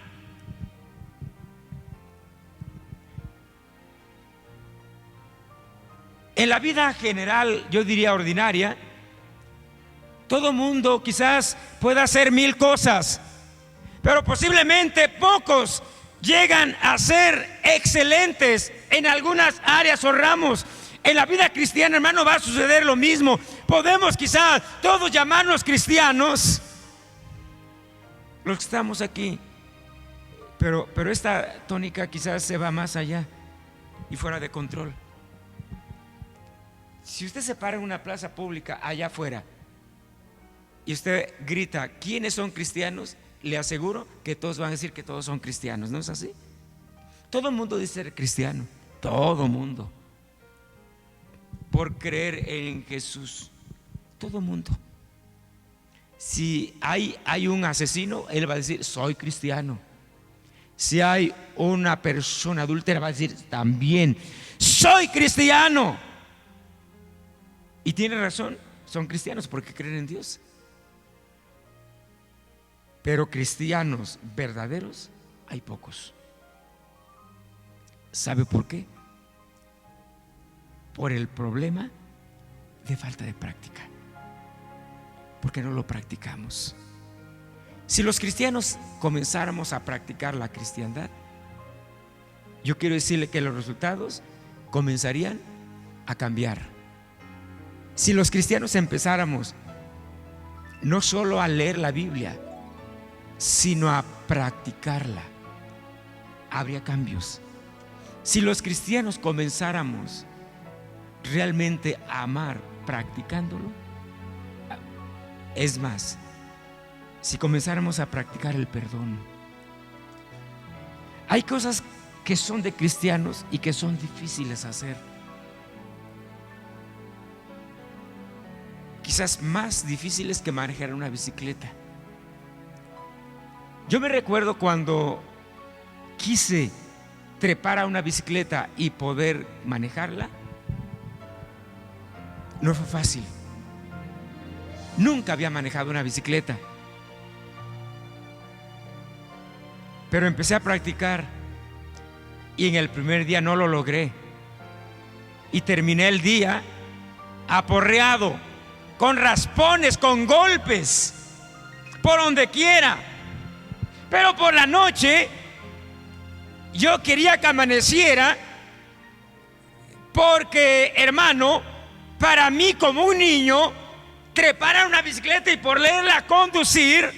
En la vida general, yo diría ordinaria, todo mundo quizás pueda hacer 1000 cosas, pero posiblemente pocos llegan a ser excelentes en algunas áreas o ramos. En la vida cristiana, hermano, va a suceder lo mismo. Podemos quizás todos llamarnos cristianos, los que estamos aquí, pero esta tónica quizás se va más allá y fuera de control. Si usted se para en una plaza pública allá afuera y usted grita ¿quiénes son cristianos?, le aseguro que todos van a decir que todos son cristianos. ¿No es así? Todo el mundo dice ser cristiano, todo el mundo, por creer en Jesús. Todo el mundo. Si hay un asesino, él va a decir soy cristiano. Si hay una persona adúltera, va a decir también soy cristiano. Y tiene razón, son cristianos porque creen en Dios. Pero cristianos verdaderos hay pocos. ¿Sabe por qué? Por el problema de falta de práctica, porque no lo practicamos. Si los cristianos comenzáramos a practicar la cristiandad, yo quiero decirle que los resultados comenzarían a cambiar. Si los cristianos empezáramos no solo a leer la Biblia, sino a practicarla, habría cambios. Si los cristianos comenzáramos realmente a amar practicándolo, es más, si comenzáramos a practicar el perdón. Hay cosas que son de cristianos y que son difíciles hacer. Quizás más difíciles que manejar una bicicleta. Yo me recuerdo cuando quise trepar a una bicicleta y poder manejarla. No fue fácil. Nunca había manejado una bicicleta, pero empecé a practicar y en el primer día no lo logré y terminé el día aporreado, con raspones, con golpes por donde quiera. Pero por la noche yo quería que amaneciera, porque, hermano, para mí como un niño, trepar a una bicicleta y poderla conducir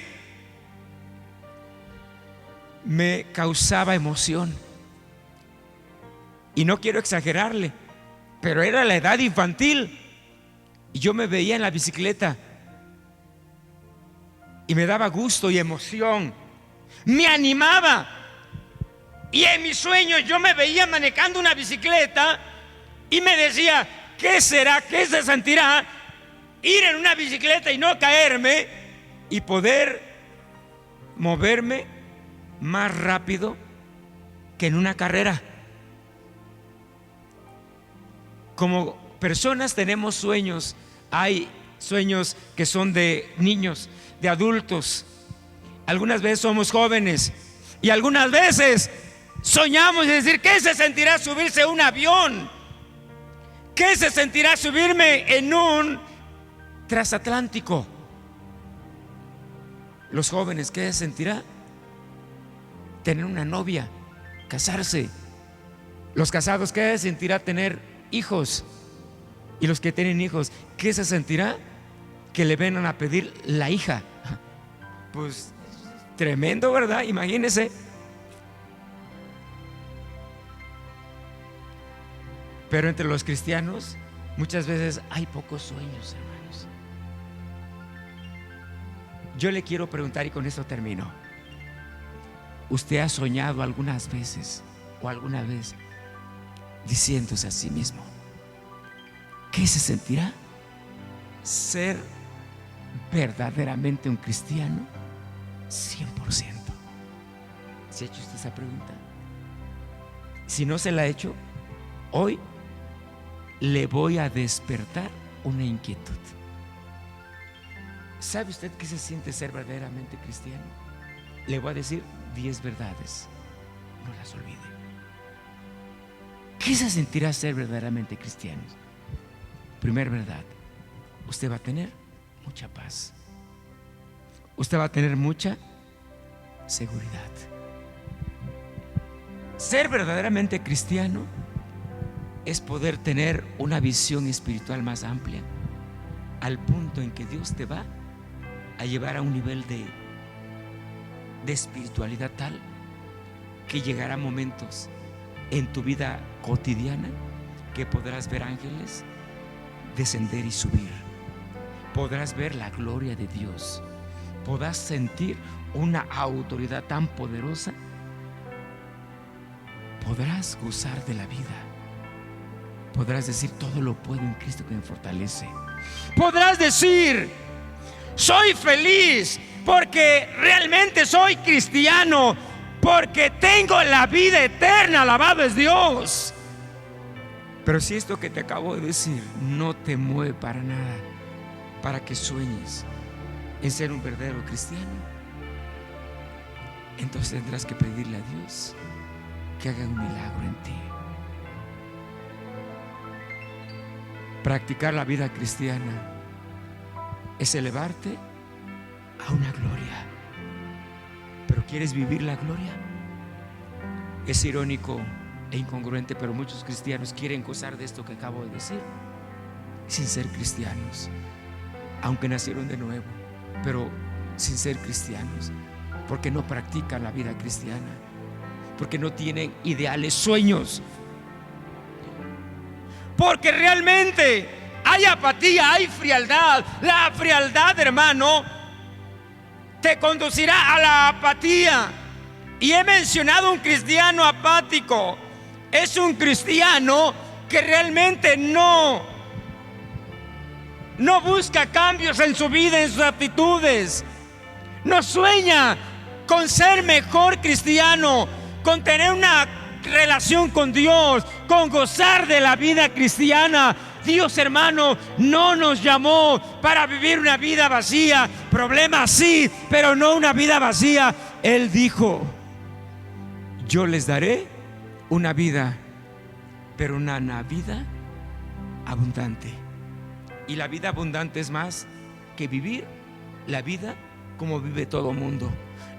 me causaba emoción. Y no quiero exagerarle, pero era la edad infantil y yo me veía en la bicicleta y me daba gusto y emoción, me animaba. Y en mis sueños yo me veía manejando una bicicleta y me decía: ¿qué será? ¿Qué se sentirá ir en una bicicleta y no caerme y poder moverme más rápido que en una carrera? Como personas tenemos sueños. Hay sueños que son de niños, de adultos. Algunas veces somos jóvenes y algunas veces soñamos y decir: ¿qué se sentirá subirse a un avión? ¿Qué se sentirá subirme en un transatlántico? Los jóvenes, ¿qué se sentirá tener una novia, casarse? Los casados, ¿qué se sentirá tener hijos? Y los que tienen hijos, ¿qué se sentirá que le vengan a pedir la hija? Pues tremendo, ¿verdad? Imagínense. Pero entre los cristianos muchas veces hay pocos sueños, hermanos. Yo le quiero preguntar, y con esto termino: ¿usted ha soñado algunas veces o alguna vez diciéndose a sí mismo: ¿qué se sentirá ser verdaderamente un cristiano 100%? ¿Se ha hecho usted esa pregunta? Si no se la ha hecho, hoy le voy a despertar una inquietud. ¿Sabe usted qué se siente ser verdaderamente cristiano? Le voy a decir 10 verdades, no las olvide. ¿Qué se sentirá ser verdaderamente cristiano? Primera verdad: usted va a tener mucha paz, usted va a tener mucha seguridad. Ser verdaderamente cristiano es poder tener una visión espiritual más amplia, al punto en que Dios te va a llevar a un nivel de espiritualidad tal que llegará momentos en tu vida cotidiana que podrás ver ángeles descender y subir, podrás ver la gloria de Dios, podrás sentir una autoridad tan poderosa, podrás gozar de la vida, podrás decir: todo lo puedo en Cristo que me fortalece. Podrás decir: soy feliz porque realmente soy cristiano, porque tengo la vida eterna, alabado es Dios. Pero si esto que te acabo de decir no te mueve para nada, para que sueñes en ser un verdadero cristiano, entonces tendrás que pedirle a Dios que haga un milagro en ti. Practicar la vida cristiana es elevarte a una gloria. ¿Pero quieres vivir la gloria? Es irónico e incongruente, pero muchos cristianos quieren gozar de esto que acabo de decir sin ser cristianos, aunque nacieron de nuevo, pero sin ser cristianos, porque no practican la vida cristiana, porque no tienen ideales, sueños, porque realmente hay apatía, hay frialdad. La frialdad, hermano, te conducirá a la apatía. Y he mencionado un cristiano apático. Es un cristiano que realmente no busca cambios en su vida, en sus actitudes. No sueña con ser mejor cristiano, con tener una relación con Dios, con gozar de la vida cristiana. Dios, hermano, no nos llamó para vivir una vida vacía. Problemas sí, pero no una vida vacía. Él dijo: yo les daré una vida, pero una vida abundante. Y la vida abundante es más que vivir la vida como vive todo mundo.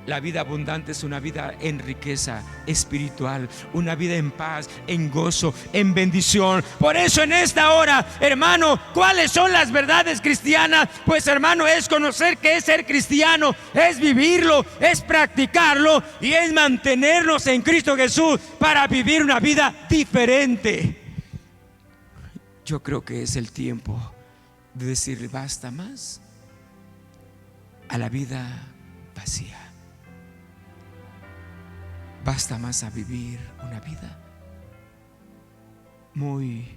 La vida abundante es una vida en riqueza espiritual, una vida en paz, en gozo, en bendición. Por eso en esta hora, hermano, ¿cuáles son las verdades cristianas? Pues, hermano, es conocer qué es ser cristiano, es vivirlo, es practicarlo y es mantenernos en Cristo Jesús para vivir una vida diferente. Yo creo que es el tiempo de decirle basta más a la vida vacía. Basta más a vivir una vida muy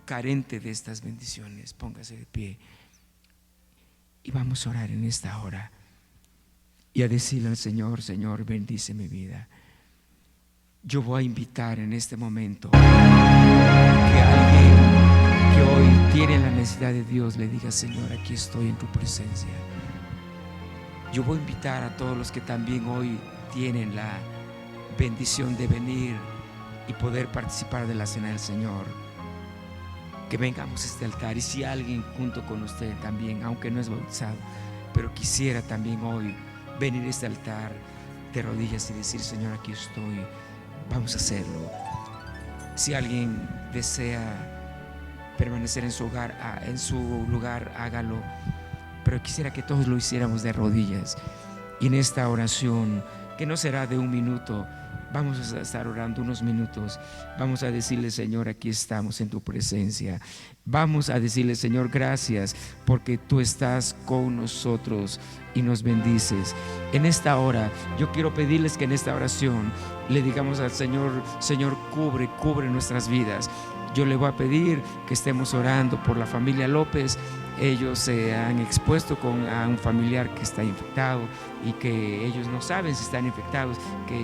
carente de estas bendiciones. Póngase de pie y vamos a orar en esta hora y a decirle al Señor: Señor, bendice mi vida. Yo voy a invitar en este momento que alguien que hoy tiene la necesidad de Dios le diga: Señor, aquí estoy en tu presencia. Yo voy a invitar a todos los que también hoy tienen la bendición de venir y poder participar de la cena del Señor, que vengamos a este altar. Y si alguien junto con usted también, aunque no es bautizado, pero quisiera también hoy venir a este altar de rodillas y decir: Señor, aquí estoy, vamos a hacerlo. Si alguien desea permanecer en su hogar, en su lugar, hágalo, pero quisiera que todos lo hiciéramos de rodillas. Y en esta oración, que no será de un minuto, vamos a estar orando unos minutos. Vamos a decirle: Señor, aquí estamos en tu presencia. Vamos a decirle: Señor, gracias porque tú estás con nosotros y nos bendices. En esta hora yo quiero pedirles que en esta oración le digamos al Señor: Señor, cubre nuestras vidas. Yo le voy a pedir que estemos orando por la familia López. Ellos se han expuesto a un familiar que está infectado y que ellos no saben si están infectados, que